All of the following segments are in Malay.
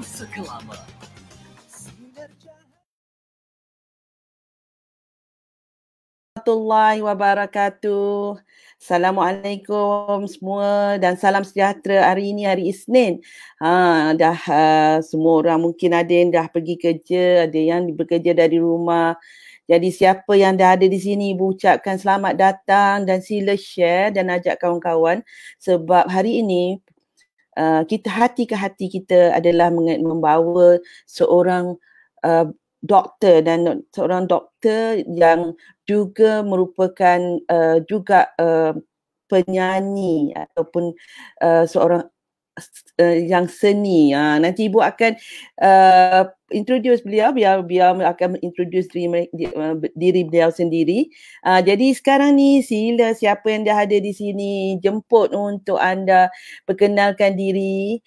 Sekelama. Warahmatullahi wabarakatuh. Assalamualaikum semua dan salam sejahtera. Hari ini hari Isnin. Semua orang mungkin ada yang dah pergi kerja, ada yang bekerja dari rumah. Jadi siapa yang dah ada di sini, Ibu ucapkan selamat datang dan sila share dan ajak kawan-kawan sebab hari ini kita hati ke hati kita adalah membawa seorang doktor dan seorang doktor yang juga merupakan juga penyanyi ataupun seorang yang seni. Nanti Ibu akan introduce beliau, biar akan introduce diri beliau sendiri. Jadi sekarang ni sila siapa yang dah ada di sini jemput untuk anda perkenalkan diri,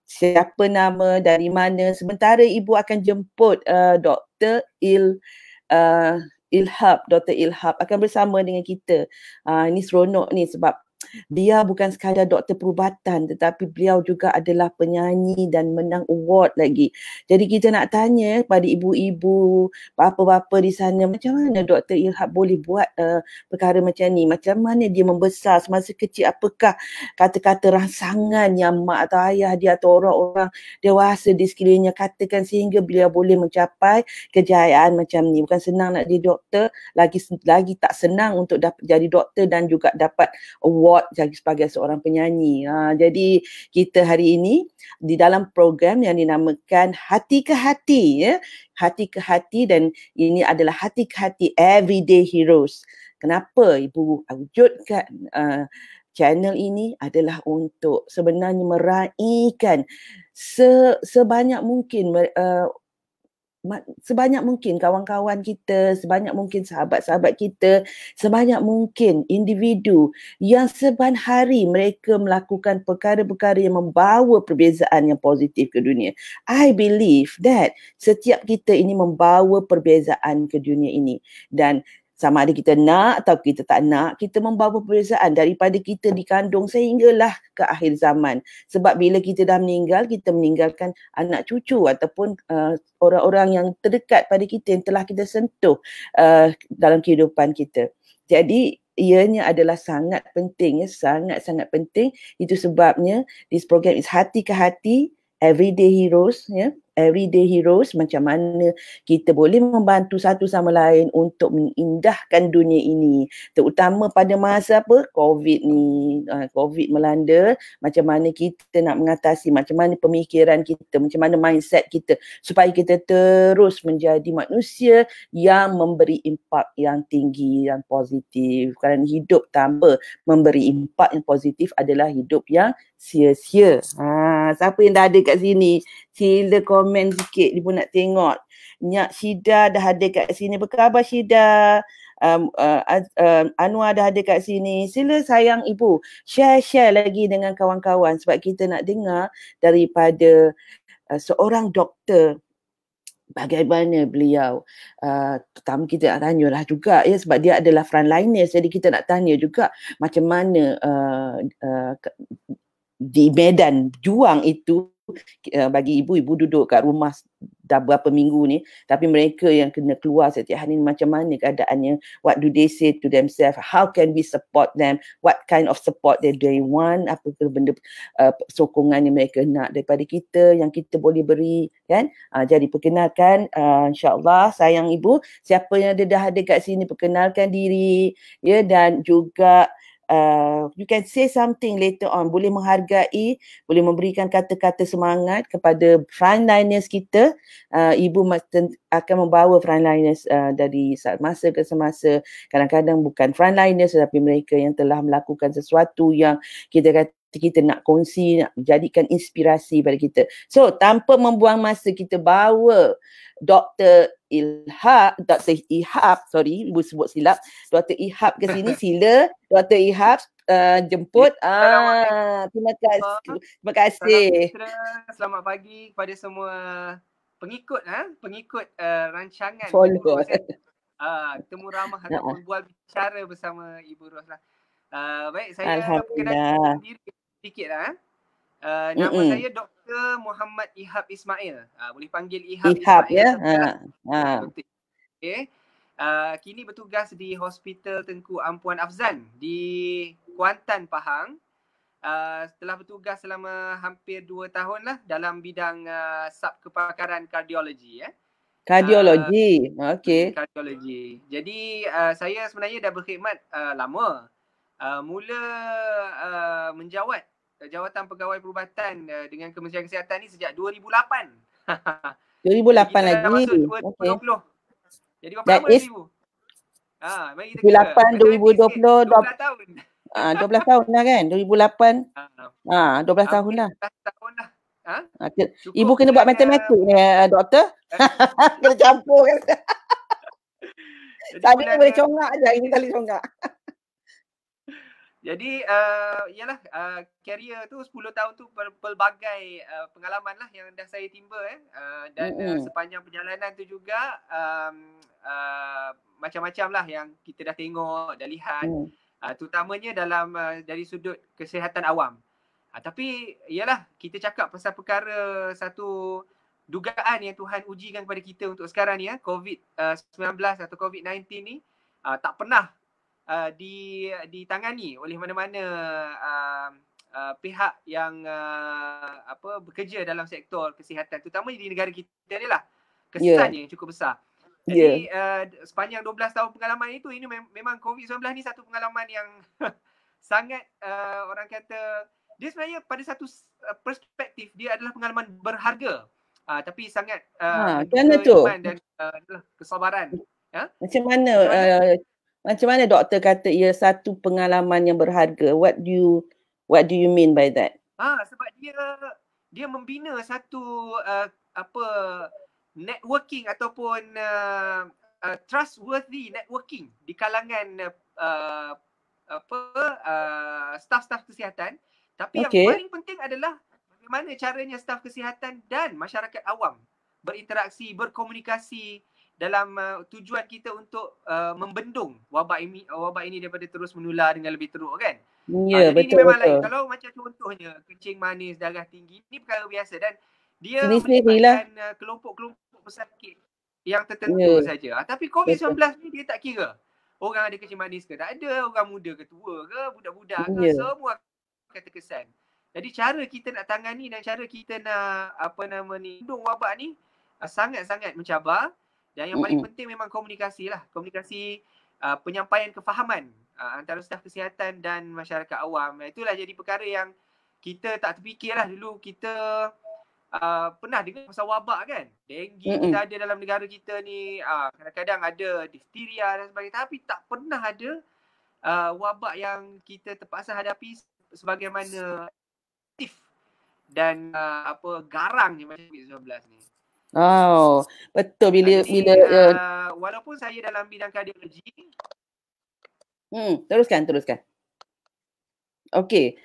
siapa nama, dari mana. Sementara Ibu akan jemput Dr. Ilhab, Dr. Ilhab akan bersama dengan kita. Ini seronok ni sebab dia bukan sekadar doktor perubatan tetapi beliau juga adalah penyanyi dan menang award lagi. Jadi kita nak tanya pada ibu-ibu, bapa-bapa di sana, macam mana Dr. Ilhab boleh buat perkara macam ni? Macam mana dia membesar semasa kecil? Apakah kata-kata rangsangan yang mak atau ayah dia atau orang-orang dewasa di sekelilingnya katakan sehingga beliau boleh mencapai kejayaan macam ni? Bukan senang nak jadi doktor, lagi tak senang untuk dapat jadi doktor dan juga dapat award sebagai seorang penyanyi. Jadi kita hari ini di dalam program yang dinamakan Hati ke Hati, ya. Hati ke Hati, dan ini adalah Hati ke Hati Everyday Heroes. Kenapa Ibu wujudkan channel ini adalah untuk sebenarnya meraihkan sebanyak mungkin kawan-kawan kita, sebanyak mungkin sahabat-sahabat kita, sebanyak mungkin individu yang seban hari mereka melakukan perkara-perkara yang membawa perbezaan yang positif ke dunia. I believe that setiap kita ini membawa perbezaan ke dunia ini, dan sama ada kita nak atau kita tak nak, kita membawa perbezaan daripada kita dikandung sehinggalah ke akhir zaman. Sebab bila kita dah meninggal, kita meninggalkan anak cucu ataupun orang-orang yang terdekat pada kita yang telah kita sentuh dalam kehidupan kita. Jadi ianya adalah sangat penting, ya, sangat-sangat penting. Itu sebabnya this program is Hati ke Hati Everyday Heroes, ya. Everyday Heroes, macam mana kita boleh membantu satu sama lain untuk mengindahkan dunia ini, terutama pada masa COVID ni. COVID melanda, macam mana kita nak mengatasi, macam mana pemikiran kita, macam mana mindset kita supaya kita terus menjadi manusia yang memberi impak yang tinggi, yang positif. Kerana hidup tanpa memberi impak yang positif adalah hidup yang sia-sia. Siapa yang dah ada kat sini? Sila komen sikit, Ibu nak tengok. Nyak Syida dah ada kat sini. Apa khabar Syida? Anwar dah ada kat sini. Sila sayang Ibu, share lagi dengan kawan-kawan sebab kita nak dengar daripada seorang doktor. Bagaimana beliau, terutama kita nak tanyalah juga, ya, sebab dia adalah frontliners. Jadi kita nak tanya juga macam mana di medan juang itu. Bagi ibu duduk kat rumah dah berapa minggu ni, tapi mereka yang kena keluar setiap hari ni, macam mana keadaannya, what do they say to themselves, how can we support them, what kind of support that they want, apa benda sokongan yang mereka nak daripada kita yang kita boleh beri, kan. Jadi perkenalkan, insyaAllah sayang Ibu, siapa yang dah ada kat sini perkenalkan diri, ya, dan juga you can say something later on, boleh menghargai, boleh memberikan kata-kata semangat kepada frontliners kita. Ibu akan membawa frontliners dari masa ke semasa. Kadang-kadang bukan frontliners tetapi mereka yang telah melakukan sesuatu yang kita kata kita nak kongsi, nak jadikan inspirasi pada kita. So tanpa membuang masa, kita bawa Dr. Ilhab, Ibu sebut silap, Dr. Ilhab ke sini. Sila Dr. Ilhab jemput. Terima kasih. Selamat pagi kepada semua pengikut rancangan Follow. Ibu Ros. Temu ramah ataupun bual bicara bersama Ibu Ros lah. Baik, saya perkenalkan diri sedikit lah. Nama saya Dr. Muhammad Ihab Ismail. Boleh panggil Ihab Ihab Ismail ya. saja. Dr. Okay. Kini bertugas di Hospital Tengku Ampuan Afzan di Kuantan, Pahang. Setelah bertugas selama hampir 2 tahun lah dalam bidang sub kepakaran kardiologi. Kardiologi, okey. Kardiologi. Jadi saya sebenarnya dah berkhidmat lama. Mula menjawat Jawatan Pegawai Perubatan dengan Kementerian Kesihatan ni sejak 2008. 2008 lagi. Kita dah masuk 2020. Okay. Jadi berapa lama ibu? Mari kita 2008, 2020, 12 tahun. 12 tahun dah kan? 2008. 12 tahun dah. 12 tahun dah. Ibu kena buat matematik ni, doktor. Kena campur kan. Tadi boleh congak je, ini kali congak. Jadi yalah career tu 10 tahun tu pelbagai pengalaman lah yang dah saya timba dan sepanjang perjalanan tu juga macam-macam lah yang kita dah tengok, dah lihat, terutamanya dalam dari sudut kesihatan awam. Tapi yalah, kita cakap pasal perkara satu dugaan yang Tuhan ujikan kepada kita untuk sekarang ni COVID-19 atau COVID-19 ni tak pernah ditangani oleh mana-mana pihak yang bekerja dalam sektor kesihatan, terutama di negara kita ni lah. Kesannya yang cukup besar. Jadi sepanjang 12 tahun pengalaman itu, ini memang COVID-19 ni satu pengalaman yang sangat orang kata, dia sebenarnya pada satu perspektif dia adalah pengalaman berharga, tapi sangat iman dan kesabaran. Macam mana doktor kata ia satu pengalaman yang berharga? What do you mean by that? Sebab dia membina satu networking ataupun trustworthy networking di kalangan staf-staf kesihatan. Tapi yang paling penting adalah bagaimana caranya staf kesihatan dan masyarakat awam berinteraksi, berkomunikasi dalam tujuan kita untuk membendung wabak ini daripada terus menular dengan lebih teruk kan. Ya, jadi betul. Ini memang lain. Kalau macam contohnya kencing manis, darah tinggi, ini perkara biasa dan dia melibatkan kelompok-kelompok pesakit yang tertentu saja. Tapi COVID-19 ni dia tak kira orang ada kencing manis ke tak ada, orang muda ke tua ke, budak-budak ke, semua akan terkesan. Jadi cara kita nak tangani dan cara kita nak bendung wabak ni sangat-sangat mencabar. Dan yang paling penting memang komunikasi lah. Komunikasi penyampaian kefahaman antara staf kesihatan dan masyarakat awam. Itulah jadi perkara yang kita tak terfikir lah dulu. Kita pernah dengar pasal wabak kan. Denggi kita ada dalam negara kita ni. Kadang-kadang ada difteria dan sebagainya. Tapi tak pernah ada wabak yang kita terpaksa hadapi sebagaimana aktif dan garang ni macam COVID-19 ni. Betul bila walaupun saya dalam bidang kardiologi. Teruskan. Okey,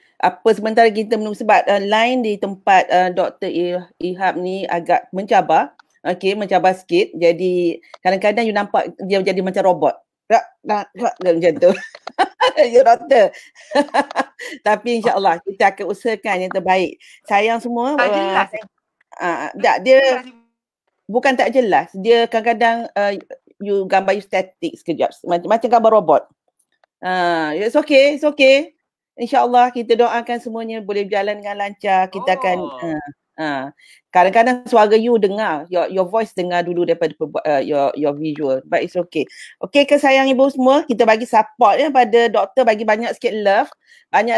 sementara kita menunggu sebab line di tempat Dr. Ihab ni agak mencabar. Okey, mencabar sikit. Jadi kadang-kadang you nampak dia jadi macam robot. Macam tu. Ya doktor. Tapi insya-Allah kita akan usahakan yang terbaik. Sayang semua. Tak jelas. Dia bukan tak jelas. Dia kadang-kadang you gambar you static sekejap. Macam gambar robot. It's okay. InsyaAllah kita doakan semuanya boleh berjalan dengan lancar. Kita akan kadang-kadang suara you dengar, your voice dengar dulu daripada your visual, but it's okay. Okay ke sayang ibu semua? Kita bagi support pada doktor, bagi banyak sikit love, banyak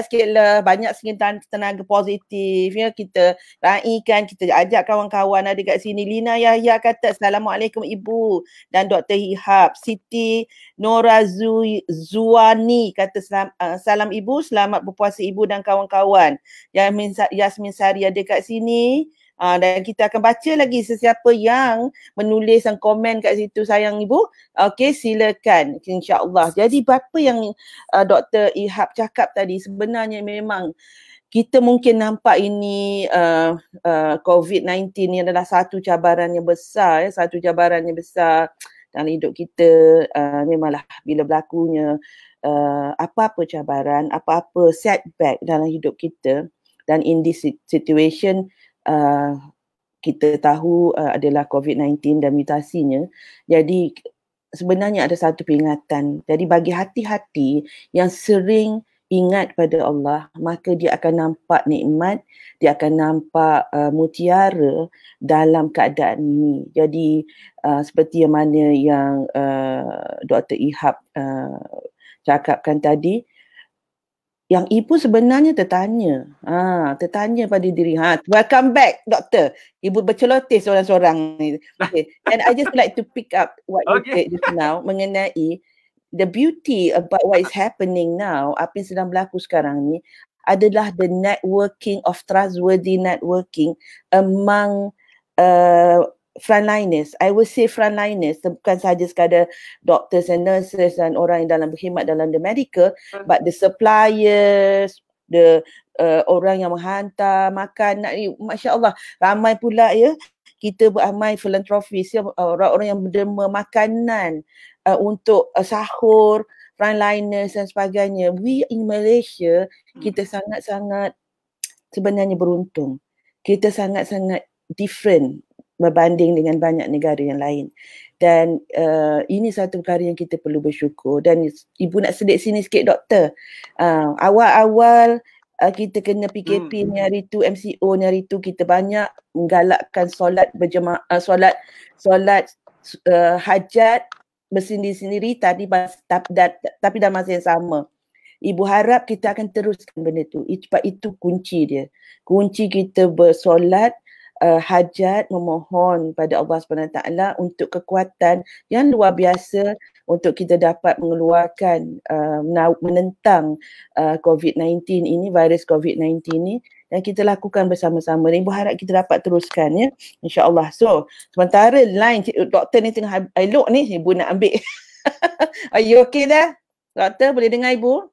sikit tenaga positif ya. Kita raikan, kita ajak kawan-kawan ada kat sini. Lina Yahya kata Assalamualaikum ibu dan Dr. Ihab. Siti Nora Zuani kata salam ibu, selamat berpuasa ibu dan kawan-kawan. Yasmin Sari ada kat sini. Dan kita akan baca lagi sesiapa yang menulis dan komen kat situ sayang ibu. Okey, silakan insya-Allah. Jadi apa yang Dr. Ihab cakap tadi sebenarnya memang kita mungkin nampak ini COVID-19 ni adalah satu cabaran yang besar dalam hidup kita. Memanglah bila berlakunya apa-apa cabaran, apa-apa setback dalam hidup kita, Dan in this situation kita tahu adalah COVID-19 dan mutasinya. Jadi sebenarnya ada satu peringatan. Jadi bagi hati-hati yang sering ingat pada Allah, maka dia akan nampak nikmat, dia akan nampak mutiara dalam keadaan ini. Jadi seperti yang mana yang Dr. Ihab cakapkan tadi, yang ibu sebenarnya tertanya pada diri, welcome back doktor, ibu berceloteh seorang-seorang ni. Okay. And I just like to pick up what you said just now mengenai the beauty about what is happening now, apa yang sedang berlaku sekarang ni adalah the networking of trustworthy networking among frontliners. I will say frontliners, bukan sahaja sekadar doctors and nurses dan orang yang dalam berkhidmat dalam the medical, but the suppliers, the orang yang menghantar makanan. Masya Allah, ramai pula ya, kita beramal filantropis ya, orang-orang yang menderma makanan untuk sahur, frontliners dan sebagainya. We in Malaysia, kita sangat-sangat sebenarnya beruntung. Kita sangat-sangat different berbanding dengan banyak negara yang lain. Dan ini satu perkara yang kita perlu bersyukur. Dan ibu nak sedek sini sikit doktor. Awal-awal kita kena PKP ni hari tu, MCO ni hari tu, kita banyak menggalakkan solat berjemaah, solat hajat bersendiri-sendiri tapi dalam masa yang sama. Ibu harap kita akan teruskan benda tu. Sebab itu kunci dia. Kunci kita bersolat hajat, memohon pada Allah SWT untuk kekuatan yang luar biasa untuk kita dapat mengeluarkan, menentang COVID-19 ini, virus COVID-19 ini, dan kita lakukan bersama-sama. Ibu harap kita dapat teruskan ya, insya-Allah. So, sementara line doktor ni tengah elok ni, ibu nak ambil. Are you okay dah? Doktor boleh dengar ibu?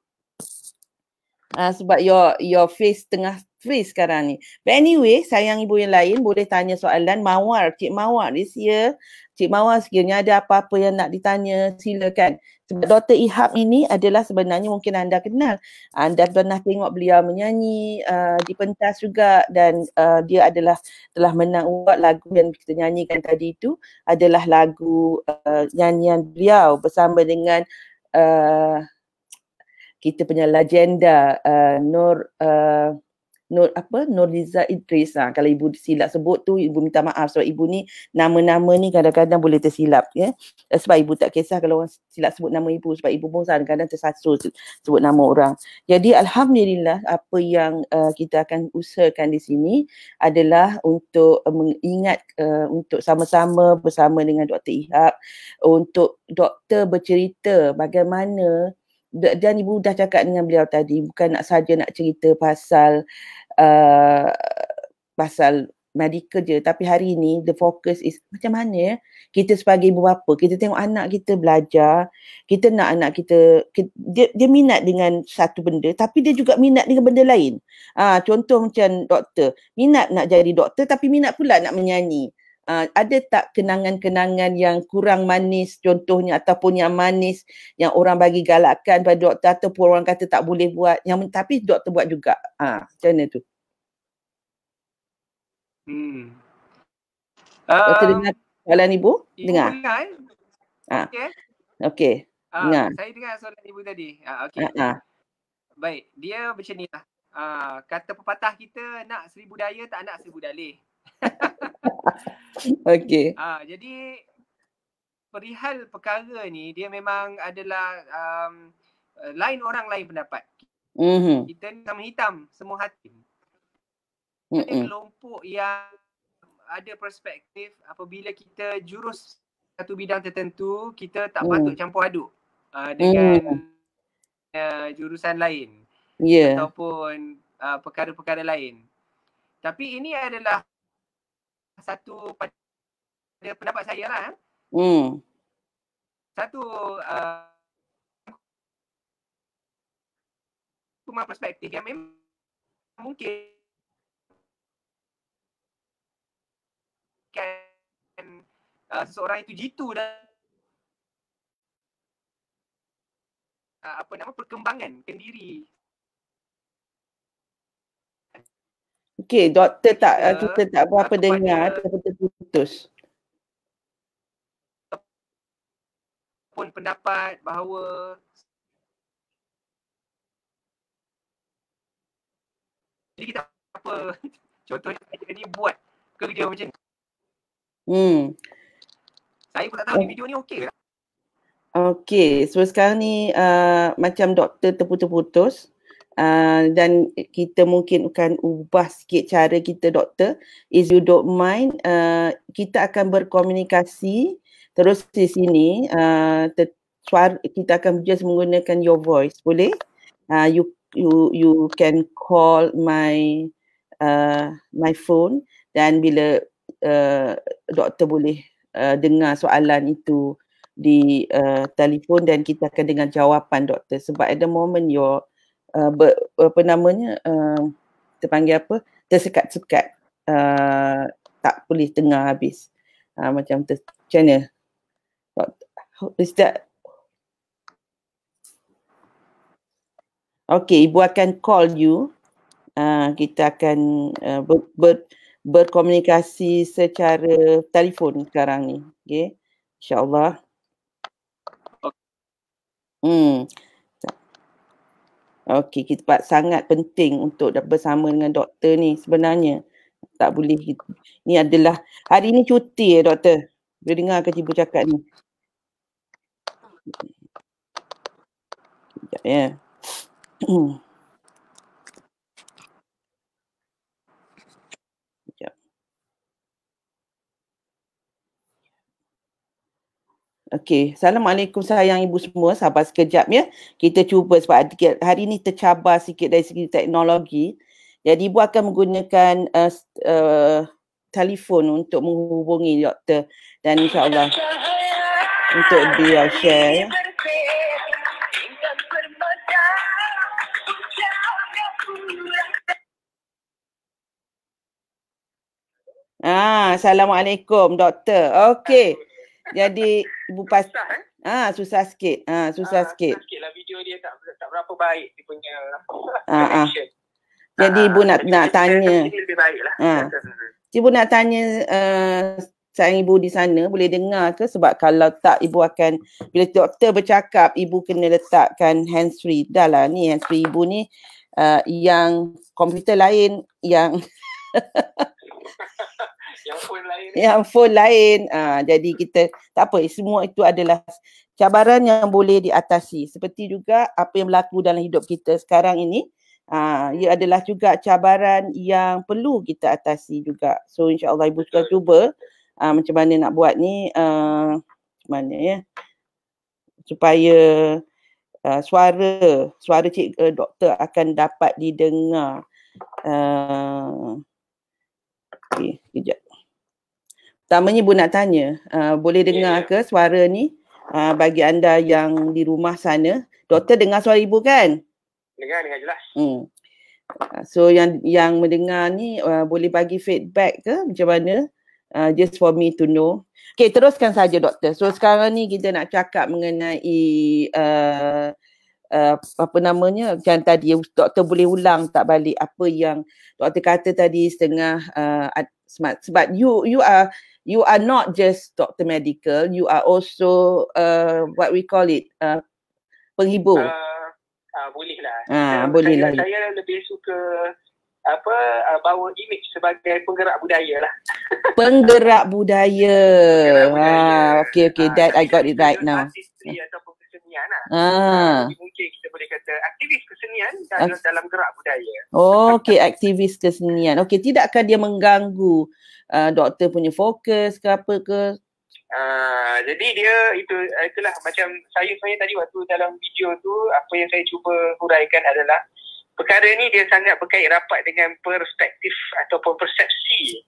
Sebab your face tengah freeze sekarang ni. But anyway, sayang ibu yang lain boleh tanya soalan. Mawar, Cik Mawar this year. Cik Mawar sekiranya ada apa-apa yang nak ditanya, silakan. Sebab Dr. Ihab ini adalah sebenarnya mungkin anda kenal. Anda pernah tengok beliau menyanyi di pentas juga, dan dia telah menang award. Lagu yang kita nyanyikan tadi itu adalah lagu nyanyian beliau bersama dengan kita punya legenda Nurliza Idris. Kalau ibu silap sebut tu, ibu minta maaf sebab ibu ni nama-nama ni kadang-kadang boleh tersilap ya. Sebab ibu tak kisah kalau orang silap sebut nama ibu, sebab ibu pun kadang-kadang tersasul sebut nama orang. Jadi alhamdulillah, apa yang kita akan usahakan di sini adalah untuk mengingat, untuk sama-sama bersama dengan Dr. Ihab, untuk doktor bercerita bagaimana. Dan ibu dah cakap dengan beliau tadi, bukan nak saja nak cerita pasal medical je, tapi hari ni the focus is macam mana ya kita sebagai ibu bapa, kita tengok anak kita belajar, kita nak anak kita, dia minat dengan satu benda tapi dia juga minat dengan benda lain. Contoh macam doktor, minat nak jadi doktor tapi minat pula nak menyanyi. Ada tak kenangan-kenangan yang kurang manis contohnya, ataupun yang manis yang orang bagi galakkan pada doktor, ataupun orang kata tak boleh buat yang tapi doktor buat juga? Macam mana tu? Doktor dengar soalan ibu? Dengar? Okey. Saya dengar soalan ibu tadi. Okey. Baik, dia macam ni lah. Kata pepatah kita, nak 1000 daya tak nak 1000 dalih. Okey. Jadi perihal perkara ni, dia memang adalah lain orang lain pendapat. Kita ni sama hitam semua hati. Ada kelompok yang ada perspektif apabila kita jurus satu bidang tertentu, kita tak patut campur aduk dengan jurusan lain ataupun perkara-perkara lain. Tapi ini adalah satu pada pendapat saya lah. Satu perspektif yang memang mungkin seseorang itu jitu dan perkembangan kendiri Okey, doktor tak, kita tak berapa dengar, terputus. Pun pendapat bahawa jadi kita apa contohnya kita ni buat kerja macam ni. Saya pun tak tahu ni video ni okey ke? Okey, so sekarang ni macam doktor terputus-putus. Dan kita mungkin akan ubah sikit cara kita doktor. If you don't mind, kita akan berkomunikasi terus di sini. Kita akan just menggunakan your voice, boleh? You can call my phone dan bila doktor boleh dengar soalan itu di telefon dan kita akan dengar jawapan doktor, sebab at the moment your terpanggil apa, tersekat-sekat, tak boleh dengar habis, macam tu. Macam mana? Is that okay? Ibu akan call you. Kita akan berkomunikasi secara telefon sekarang ni. Okay, insyaAllah. Okey, kita sangat penting untuk bersama dengan doktor ni sebenarnya. Tak boleh. Ni adalah, hari ni cuti doktor. Boleh dengar ke ibu cakap ni? Sekejap ya. Sekejap. Okey, Assalamualaikum sayang ibu semua. Sabar sekejap ya. Kita cuba sebab hari ni tercabar sikit dari segi teknologi. Jadi ibu akan menggunakan telefon untuk menghubungi doktor dan insyaAllah untuk dia share. Assalamualaikum doktor. Okey. Jadi ibu susah sikit. Susah sikit lah video dia, tak berapa baik dia punya Jadi ibu nak tanya. Lebih baiklah. Ibu nak tanya sayang ibu di sana boleh dengar ke? Sebab kalau tak ibu akan, bila doktor bercakap ibu kena letakkan hands-free. Dah lah ni hands-free ibu ni yang komputer lain, yang phone lain. Jadi kita tak apa, semua itu adalah cabaran yang boleh diatasi. Seperti juga apa yang berlaku dalam hidup kita sekarang ini, ia adalah juga cabaran yang perlu kita atasi juga. So insyaAllah ibu suka cuba macam mana nak buat ni, macam mana ya, supaya suara doktor akan dapat didengar. Okey, sekejap. Pertamanya ibu nak tanya, boleh dengar ke suara ni? Bagi anda yang di rumah sana, doktor dengar suara ibu kan? Dengar jelas. So yang mendengar ni boleh bagi feedback ke macam mana? Just for me to know. Okay, teruskan saja doktor. So sekarang ni kita nak cakap mengenai apa namanya, macam tadi doktor boleh ulang tak balik apa yang doktor kata tadi setengah, sebab you are not just doctor medical, you are also what we call it, penghibur. Boleh lah. Boleh lah. Saya lebih suka bawa image sebagai penggerak budaya lah. Penggerak budaya. Okay, that I got it right now. Artistry ataupun kesenian lah. Mungkin kita boleh kata aktivis kesenian dalam gerak budaya. Okay, aktivis kesenian. Okay, tidakkah dia mengganggu doktor punya fokus ke apa ke? Jadi dia itulah macam saya tadi waktu dalam video tu, apa yang saya cuba huraikan adalah perkara ni dia sangat berkait rapat dengan perspektif ataupun persepsi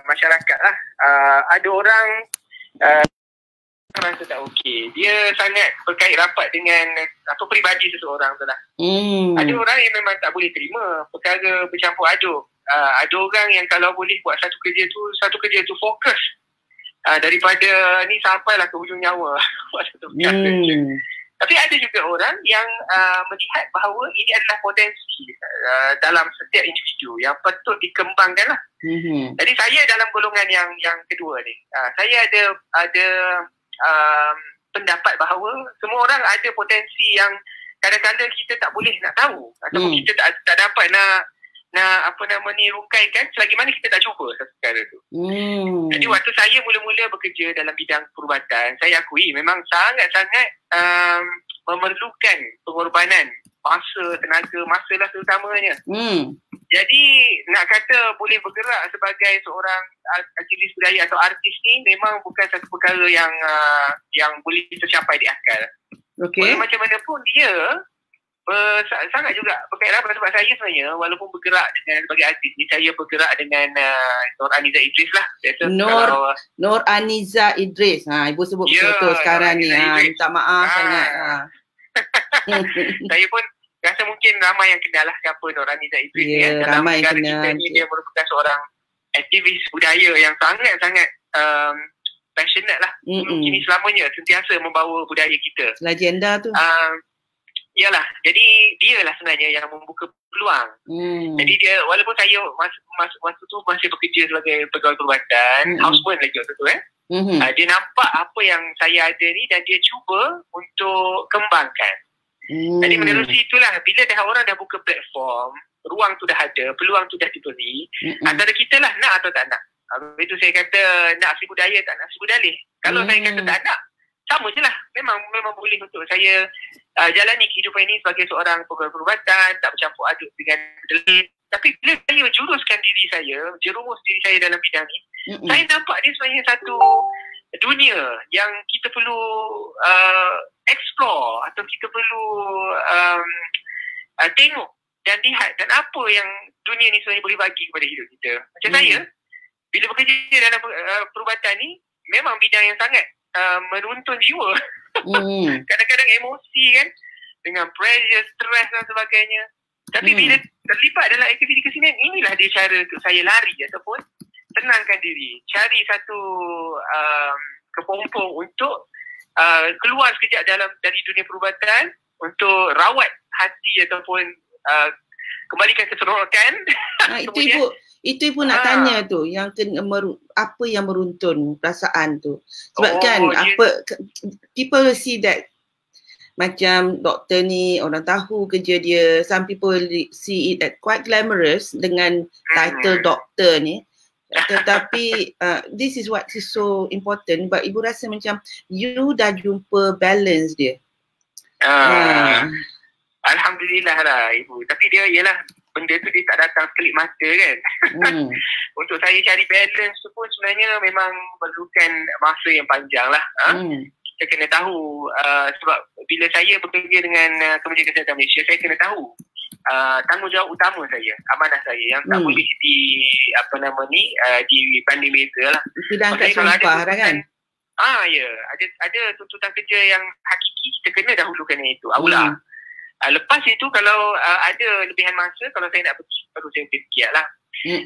masyarakat lah. Ada orang rasa tak okey. Dia sangat berkait rapat dengan peribadi seseorang tu lah. Ada orang yang memang tak boleh terima perkara bercampur aduk. Ada orang yang kalau boleh buat satu kerja tu fokus daripada ni sampailah ke hujung nyawa. Tapi ada juga orang yang melihat bahawa ini adalah potensi dalam setiap individu yang patut dikembangkan lah. Jadi saya dalam golongan yang kedua ni. Saya ada pendapat bahawa semua orang ada potensi yang kadang-kadang kita tak boleh nak tahu ataupun kita tak dapat nak rungkaikan selagi mana kita tak cuba satu perkara tu. Jadi waktu saya mula-mula bekerja dalam bidang perubatan, saya akui memang sangat-sangat memerlukan pengorbanan masa, tenaga, masa lah terutamanya. Jadi nak kata boleh bergerak sebagai seorang aktivis budaya atau artis ni memang bukan satu perkara yang boleh tercapai di akal. Macam mana pun dia sangat juga berkaitan sebab saya sebenarnya walaupun bergerak dengan sebagai artis ni, saya bergerak dengan Nur Aniza Idris lah. Nur Aniza Idris. Ibu sebut betul sekarang ni. Minta maaf sangat. Saya pun rasa mungkin ramai yang kenal lah siapa Nur Aniza Idris ni. Dalam negara kita ni dia merupakan seorang aktivis budaya yang sangat-sangat passionate lah. Kini selamanya sentiasa membawa budaya kita. Legenda tu. Yalah, jadi dia lah sebenarnya yang membuka peluang. Jadi dia, walaupun saya masa tu masih bekerja sebagai pegawai perubatan, houseman lagi waktu tu dia nampak apa yang saya ada ni dan dia cuba untuk kembangkan. Jadi menerusi itulah, bila orang dah buka platform, ruang tu dah ada, peluang tu dah diberi, antara kita lah nak atau tak nak. Itu saya kata nak si budaya tak nak si budalih. Kalau saya kata tak nak, sama je lah. Memang boleh untuk saya jalani kehidupan ini sebagai seorang pegawai perubatan, tak bercampur aduk dengan lain. Tapi bila saya juruskan diri saya, jerumus diri saya dalam bidang ni, saya nampak dia sebenarnya satu dunia yang kita perlu explore atau kita perlu tengok dan lihat dan apa yang dunia ni sebenarnya boleh bagi kepada hidup kita. Macam saya, bila bekerja dalam perubatan ni, memang bidang yang sangat menuntun jiwa. Kadang-kadang emosi kan, dengan pressure, stres dan sebagainya. Tapi bila terlibat dalam aktiviti kesenian, inilah dia cara untuk saya lari ataupun tenangkan diri, cari satu kepompong untuk keluar sekejap dari dunia perubatan untuk rawat hati ataupun kembalikan keseronokan. Itu ibu nak tanya tu, yang apa yang meruntun perasaan tu. Sebab people see that macam doktor ni orang tahu kerja dia, some people see it that quite glamorous dengan title doktor ni. Tetapi this is what is so important. But ibu rasa macam you dah jumpa balance dia. Alhamdulillah lah ibu. Tapi dia ialah benda tu dia tak datang sekelip mata kan. Untuk saya cari balance tu pun sebenarnya memang memerlukan masa yang panjang lah. Saya kena tahu sebab bila saya bekerja dengan Kementerian Kesihatan Malaysia, saya kena tahu tanggungjawab utama saya, amanah saya yang tak boleh dibanding beza lah. Tidak angkat sumpah kan? Ya, ada tuntutan kerja yang hakiki, kita kena dahulukan itu, aula. Lepas itu kalau ada lebihan masa, kalau saya nak pergi, baru saya pergi lah.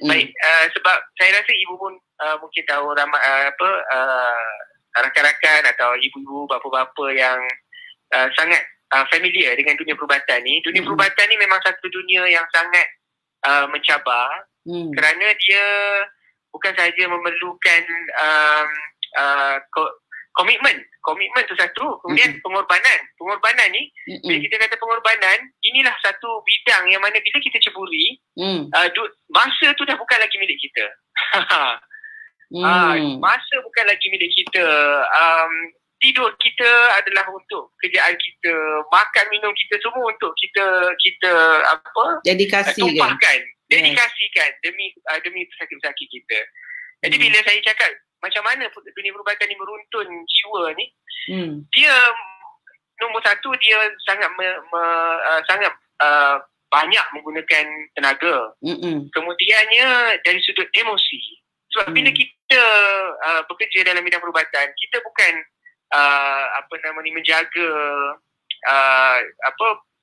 Baik, sebab saya rasa ibu pun mungkin tahu rakan-rakan atau ibu-ibu, bapa-bapa yang sangat familiar dengan dunia perubatan ni. Dunia perubatan ni memang satu dunia yang sangat mencabar kerana dia bukan sahaja memerlukan komitmen tu satu, kemudian pengorbanan ni, bila kita kata pengorbanan, inilah satu bidang yang mana bila kita ceburi, masa tu dah bukan lagi milik kita. Masa bukan lagi milik kita. Tidur kita adalah untuk kerjaan kita, makan minum kita semua untuk kita tumpahkan, dedikasikan demi pesakit-pesakit kita. Jadi bila saya cakap macam mana dunia perubatan ni meruntun jiwa ni, dia nombor satu, dia sangat banyak menggunakan tenaga. Kemudiannya dari sudut emosi. Sebab bila kita bekerja dalam bidang perubatan, kita bukan menjaga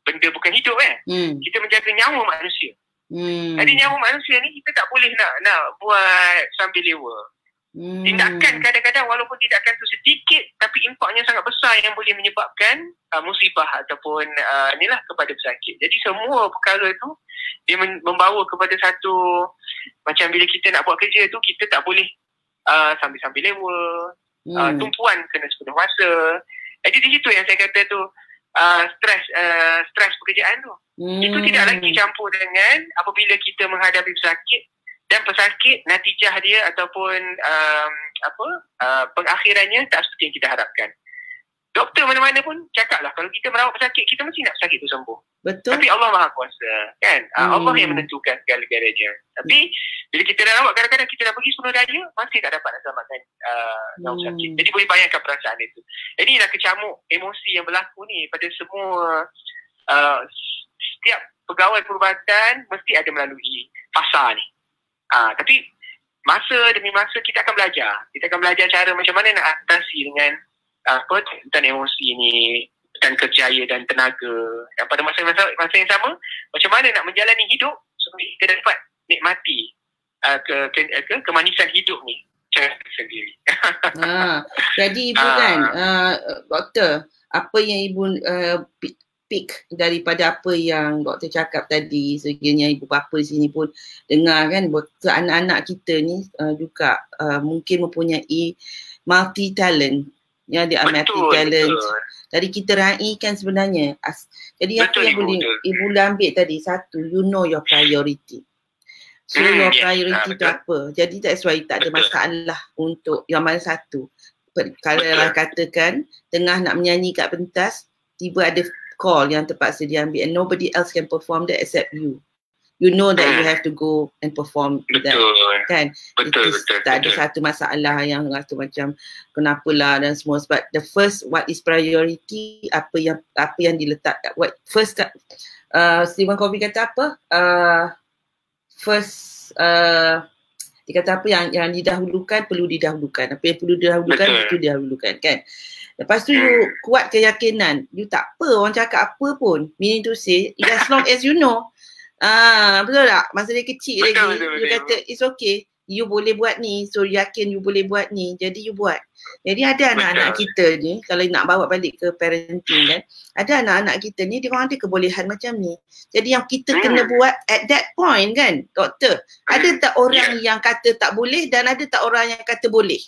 benda bukan hidup kita menjaga nyawa manusia. Jadi nyawa manusia ni kita tak boleh nak buat sambil lewa. Tindakan kadang-kadang walaupun tindakan tu sedikit tapi impaknya sangat besar yang boleh menyebabkan musibah ataupun inilah kepada pesakit. Jadi semua perkara tu dia membawa kepada satu, macam bila kita nak buat kerja tu kita tak boleh sambil-sambil lewa, tumpuan kena sepenuh masa. Jadi di situ yang saya kata tu stres pekerjaan tu. Itu tidak lagi campur dengan apabila kita menghadapi pesakit dan pesakit natijah dia ataupun pengakhirannya tak seperti yang kita harapkan. Doktor mana-mana pun cakap lah, kalau kita merawat pesakit, kita mesti nak pesakit tu sembuh. Betul. Tapi Allah Maha Kuasa, kan? Allah yang menentukan segala-galanya. Tapi bila kita dah rawat, kadang-kadang kita dah pergi sepenuh daya, masih tak dapat nak selamatkan pesakit. Jadi boleh bayangkan perasaan itu. Jadi dah kecamuk emosi yang berlaku ni pada semua setiap pegawai perubatan mesti ada melalui fasa ni. Tapi masa demi masa kita akan belajar. Kita akan belajar cara macam mana nak atasi dengan tentang emosi ni, dan kerjaya dan tenaga. Dan pada masa yang sama, macam mana nak menjalani hidup supaya kita dapat nikmati kemanisan hidup ni cara sendiri. Jadi Ibu kan, Doktor, apa yang Ibu pick daripada apa yang doktor cakap tadi, sekiranya ibu bapa di sini pun dengar kan, anak-anak kita ni juga mungkin mempunyai multi talent, ya, dia multi talent. Tadi kita raikan sebenarnya. Jadi apa yang boleh ibu ambil tadi, satu, you know your priority. So your priority tu apa? Jadi that's why tak ada masalah untuk yang mana satu. Kalau lah katakan tengah nak menyanyi kat pentas, tiba ada call yang terpaksa diambil and nobody else can perform that except you. You know that you have to go and perform that, kan? Betul. Tak ada satu masalah yang rasa macam kenapalah dan semua, sebab the first, what is priority, apa yang diletak, what first, Stephen Covey kata apa? Dia kata apa yang didahulukan perlu didahulukan, apa yang perlu didahulukan itu didahulukan, kan? Lepas tu you kuat keyakinan, you tak apa orang cakap apa pun, meaning to say as long as you know. Betul tak? Masa dia kecil lagi, you kata it's okay, you boleh buat ni, so yakin you boleh buat ni, jadi you buat. Jadi ada anak-anak kita ni, kalau nak bawa balik ke parenting kan, ada anak-anak kita ni, dia orang ada kebolehan macam ni. Jadi yang kita kena buat at that point kan, doktor, ada tak orang yang kata tak boleh dan ada tak orang yang kata boleh?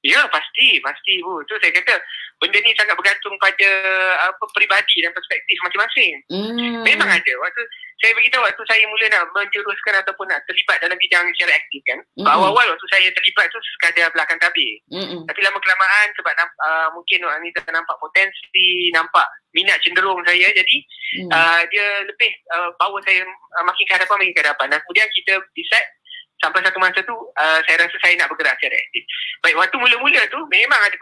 Ya, pasti Bu. Tu saya kata benda ni sangat bergantung pada peribadi dan perspektif masing-masing. Memang ada. Waktu saya beritahu, waktu saya mula nak menjuruskan ataupun nak terlibat dalam bidang secara aktif kan, awal-awal waktu saya terlibat tu sekadar belakang tabir. Tapi lama kelamaan sebab mungkin orang ni nampak potensi, nampak minat cenderung saya, jadi dia lebih bawa saya makin ke hadapan. Dan kemudian kita decide sampai satu masa tu saya rasa saya nak bergerak secara aktif. Baik, waktu mula-mula tu memang ada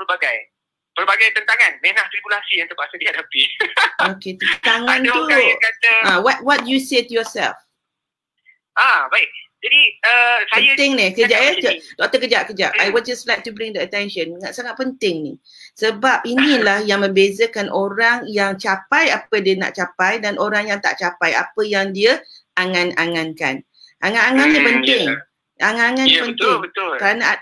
pelbagai tentangan, menah tribulasi yang terpaksa dihadapi. Okey, tentangan tu kata, what you say to yourself? Baik. Jadi saya penting ni, doktor kejap. I would just like to bring the attention. Sangat penting ni. Sebab inilah yang membezakan orang yang capai apa dia nak capai dan orang yang tak capai apa yang dia angan-angankan. Angan-angan ni penting. Angan-angan penting. Betul. Kerana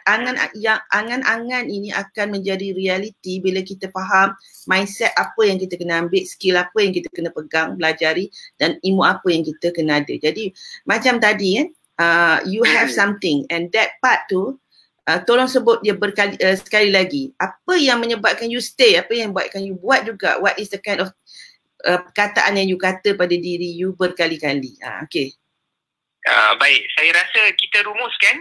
angan-angan ini akan menjadi realiti bila kita faham mindset apa yang kita kena ambil, skill apa yang kita kena pegang, pelajari, dan ilmu apa yang kita kena ada. Jadi macam tadi kan, you have something and that part tu tolong sebut dia sekali lagi. Apa yang menyebabkan you stay, apa yang membuatkan you buat juga, what is the kind of perkataan yang you kata pada diri you berkali-kali. Okay. Baik, saya rasa kita rumuskan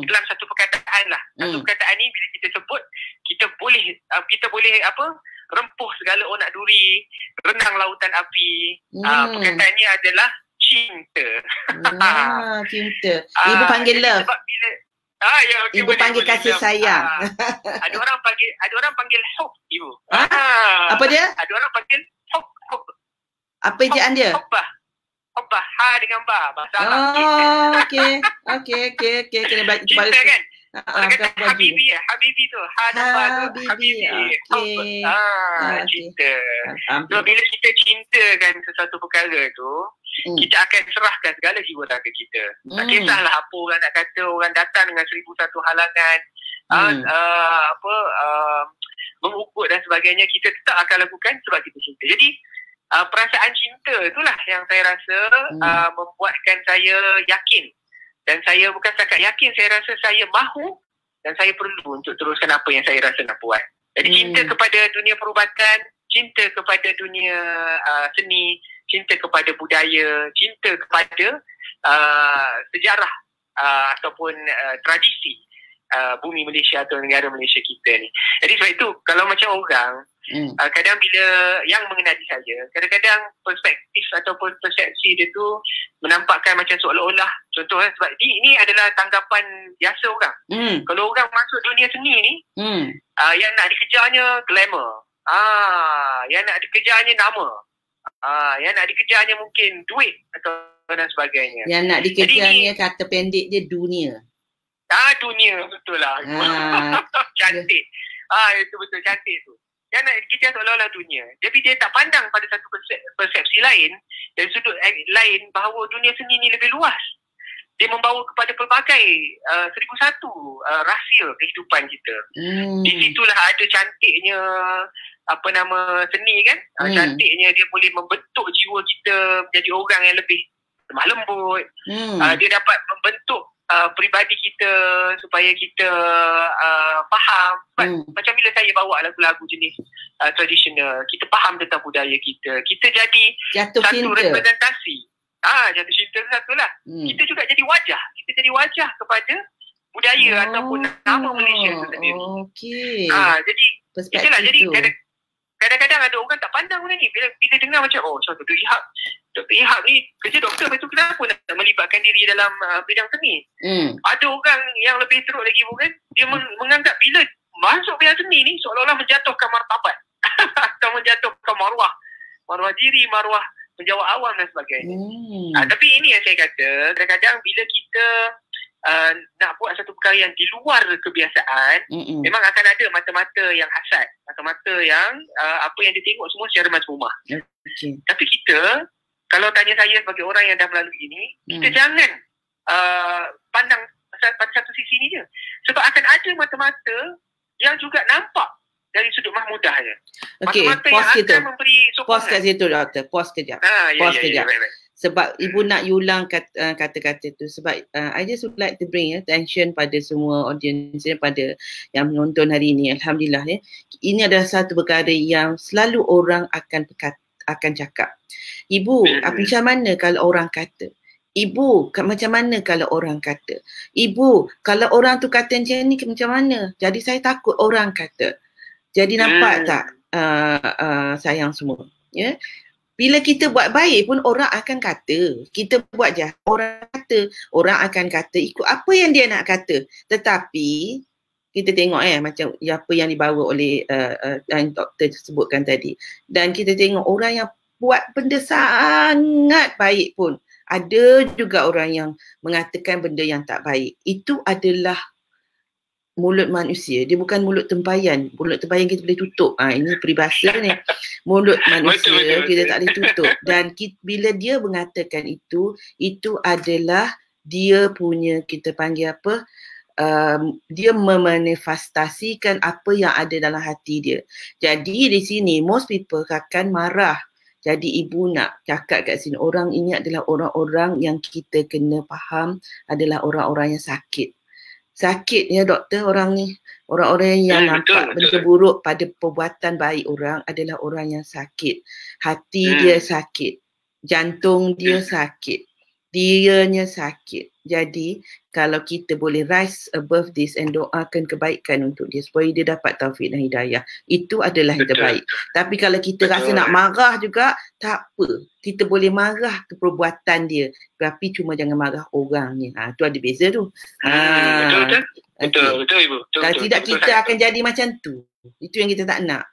dalam satu perkataan lah. Satu perkataan ni bila kita sebut, kita boleh rempuh segala onak duri, renang lautan api. Perkataan ni adalah cinta. Cinta. Ibu panggil love. Sebab bila ibu panggil kasih sayang. Ada orang panggil hope, ibu. Apa dia? Ada orang panggil hope. Apa ejaan dia? Hoppah, ha dengan ba, bahasa Arab. Okey. Kena baca cinta kan? Kata Habibi tu. Ha dan ba tu. Habibi. Cinta. So, bila kita cintakan sesuatu perkara tu, kita akan serahkan segala jiwa raga kita. Tak kisahlah apa orang nak kata, orang datang dengan 1001 halangan. mengukur dan sebagainya, kita tetap akan lakukan sebab kita cinta. Jadi perasaan cinta itulah yang saya rasa membuatkan saya yakin. Dan saya bukan setakat yakin, saya rasa saya mahu dan saya perlu untuk teruskan apa yang saya rasa nak buat. Jadi cinta kepada dunia perubatan, cinta kepada dunia seni, cinta kepada budaya, cinta kepada sejarah ataupun tradisi bumi Malaysia atau negara Malaysia kita ni. Jadi sebab itu kalau macam orang kadang bila yang mengenali saya, kadang-kadang perspektif ataupun persepsi dia tu menampakkan macam seolah-olah, contohnya sebab ini adalah tanggapan biasa orang. Kalau orang masuk dunia seni ni, yang nak dikejarnya glamour, yang nak dikejarnya nama, yang nak dikejarnya mungkin duit atau dan sebagainya. Yang nak dikejarnya kata pendek dia dunia. Dunia, betul lah. Cantik. Itu betul, cantik tu. Yang nak dikejar seolah-olah dunia. Tapi dia tak pandang pada satu persepsi lain, dari sudut lain, bahawa dunia seni ni lebih luas. Dia membawa kepada pelbagai 1001 rahsia kehidupan kita. Di situlah ada cantiknya seni kan. Cantiknya dia boleh membentuk jiwa kita menjadi orang yang lebih lemah lembut. Dia dapat membentuk peribadi kita supaya kita faham. Macam bila saya bawa lagu-lagu jenis tradisional, kita faham tentang budaya kita. Kita jadi jatuh satu cinta. representasi. Jatuh cinta satu lah. Kita juga jadi wajah. Kita jadi wajah kepada budaya ataupun nama Malaysia itu sendiri. Okey. Jadi itulah. Jadi kadang-kadang ada orang tak pandang benda ni. Bila dengar macam, Dr. Ihab ni kerja doktor, lepas tu kenapa nak melibatkan diri dalam bidang seni? Ada orang yang lebih teruk lagi bukan? Dia menganggap bila masuk bidang seni ni seolah-olah menjatuhkan martabat atau menjatuhkan maruah diri, maruah penjawat awam dan sebagainya. Tapi ini yang saya kata, kadang-kadang bila kita nak buat satu perkara yang di luar kebiasaan, memang akan ada mata-mata yang hasad, mata-mata yang apa yang dia tengok semua secara mazmumah. Tapi kita, kalau tanya saya sebagai orang yang dah melalui ini, kita jangan pandang pada satu sisi ni je. Sebab akan ada mata-mata yang juga nampak dari sudut mahmudahnya. Mata-mata yang akan memberi sokongan. Pause kat situ, doktor. Pause kejap. Pause kejap. Sebab ibu nak ulang kata-kata tu. Sebab I just would like to bring attention pada semua audience, pada yang menonton hari ini. Alhamdulillah. Ini adalah satu perkara yang selalu orang akan cakap. Ibu, macam mana kalau orang kata? Ibu, macam mana kalau orang kata? Ibu, kalau orang tu kata macam ni, macam mana? Jadi saya takut orang kata. Jadi nampak tak sayang semua? Ya? Bila kita buat baik pun orang akan kata. Kita buat jahat, orang kata. Orang akan kata ikut apa yang dia nak kata. Tetapi kita tengok macam apa yang dibawa oleh yang doktor sebutkan tadi. Dan kita tengok orang yang buat benda sangat baik pun ada juga orang yang mengatakan benda yang tak baik. Itu adalah mulut manusia. Dia bukan mulut tempayan. Mulut tempayan kita boleh tutup. Ini peribahasa ni. Mulut manusia kita tak boleh tutup. Dan bila dia mengatakan itu adalah dia punya, kita panggil apa, dia memanifestasikan apa yang ada dalam hati dia. Jadi di sini most people akan marah. Jadi ibu nak cakap kat sini, orang ini adalah orang-orang yang kita kena faham adalah orang-orang yang sakit. Sakit ya doktor orang ni. Orang-orang yang nampak benda buruk pada perbuatan baik orang adalah orang yang sakit. Hati dia sakit. Jantung dia sakit. Dianya sakit. Jadi kalau kita boleh rise above this and doakan kebaikan untuk dia supaya dia dapat taufik dan hidayah, itu adalah yang terbaik. Tapi kalau kita rasa nak marah juga, tak apa. Kita boleh marah ke perbuatan dia, tapi cuma jangan marah orangnya. Tu ada beza tu. Betul Ibu. Kalau tidak kita akan jadi macam tu. Itu yang kita tak nak.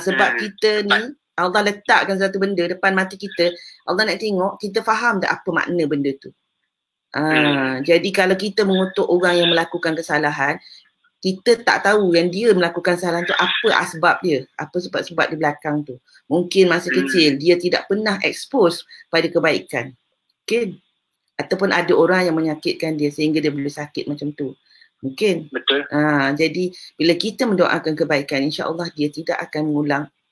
Sebab kita ni Allah letakkan satu benda depan mata kita. Allah nak tengok, kita faham tak apa makna benda tu. Jadi kalau kita mengutuk orang yang melakukan kesalahan, kita tak tahu yang dia melakukan kesalahan tu apa asbab dia, apa sebab-sebab di belakang tu. Mungkin masa kecil dia tidak pernah expose pada kebaikan. Okay? Ataupun ada orang yang menyakitkan dia sehingga dia boleh sakit macam tu. Mungkin. Betul. Jadi bila kita mendoakan kebaikan, insya-Allah dia tidak akan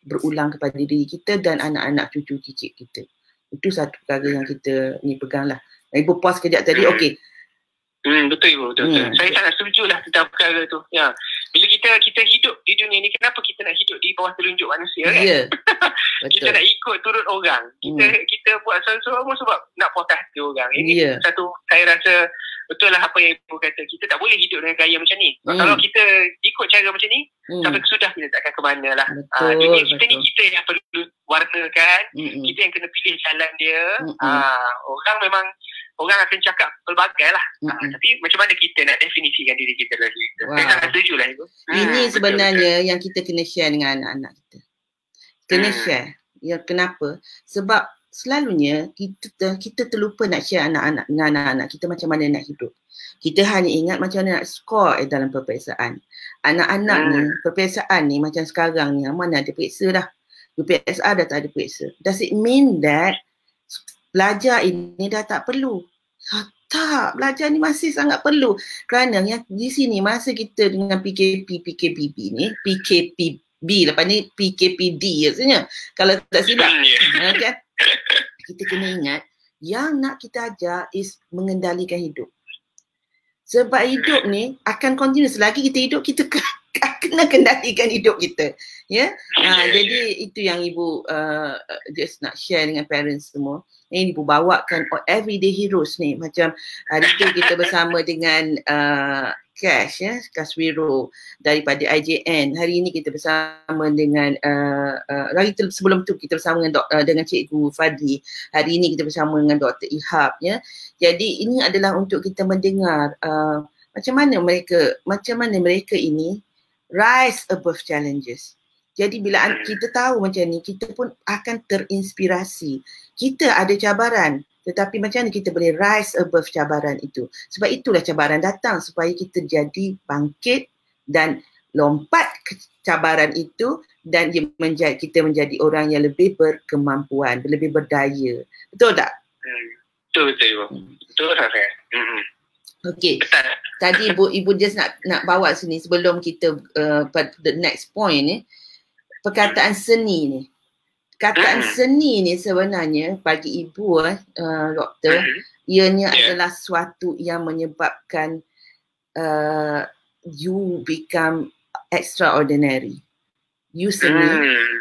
berulang kepada diri kita dan anak-anak cucu cicit kita. Itu satu perkara yang kita ni peganglah. Ibu pause kejap tadi. Okey. Betul Ibu, betul. Saya sangat setuju lah tentang perkara tu. Ya. Bila kita hidup di dunia ni, kenapa kita nak hidup di bawah telunjuk manusia kan? Ya. Kita nak ikut turut orang. Kita buat sesuatu sebab nak puas hati orang. Ini satu, saya rasa betul lah apa yang Ibu kata. Kita tak boleh hidup dengan gaya macam ni. Kalau kita ikut cara macam ni, sampai kesudah kita takkan ke mana lah. Dunia kita ni kita yang perlu warnakan. Kita yang kena pilih jalan dia. Orang memang orang akan cakap pelbagai lah. Tapi macam mana kita nak definisikan diri kita lagi. Saya sangat setuju lah Ibu. Ini sebenarnya betul. Yang kita kena share dengan anak-anak kita. Kena share. Ya, kenapa? Sebab selalunya kita terlupa nak share anak-anak dengan anak-anak kita macam mana nak hidup. Kita hanya ingat macam mana nak skor dalam peperiksaan. Anak-anak ni, peperiksaan ni macam sekarang ni, mana ada periksa dah. UPSR dah tak ada periksa. Does it mean that belajar ini dah tak perlu? Tak, belajar ni masih sangat perlu. Kerana yang di sini masa kita dengan PKPB ni, PKPB lepas ni PKPD rasanya. Kalau tak silap. Kan? Kita kena ingat yang nak kita ajar is mengendalikan hidup. Sebab hidup ni akan continue selagi kita hidup, kita kena kendalikan hidup kita. Ya. Jadi itu yang Ibu just nak share dengan parents semua. Yang Ibu bawakan everyday heroes ni. Macam hari tu kita bersama dengan Cash, ya, Kaswiro daripada IJN. Hari ini kita bersama dengan hari sebelum tu kita bersama dengan Cikgu Fadli. Hari ini kita bersama dengan Dr. Ihab, ya. Jadi ini adalah untuk kita mendengar macam mana mereka ini rise above challenges. Jadi bila kita tahu macam ni, kita pun akan terinspirasi. Kita ada cabaran, tetapi macam mana kita boleh rise above cabaran itu. Sebab itulah cabaran datang, supaya kita jadi bangkit dan lompat ke cabaran itu dan kita menjadi orang yang lebih berkemampuan, lebih berdaya. Betul tak? Betul Ibu. Betul saya. Okey. Tadi Ibu just nak bawa sini sebelum kita pada the next point ni. Perkataan seni ni. Perkataan seni ni sebenarnya bagi Ibu doktor, ianya adalah sesuatu yang menyebabkan you become extraordinary. You seni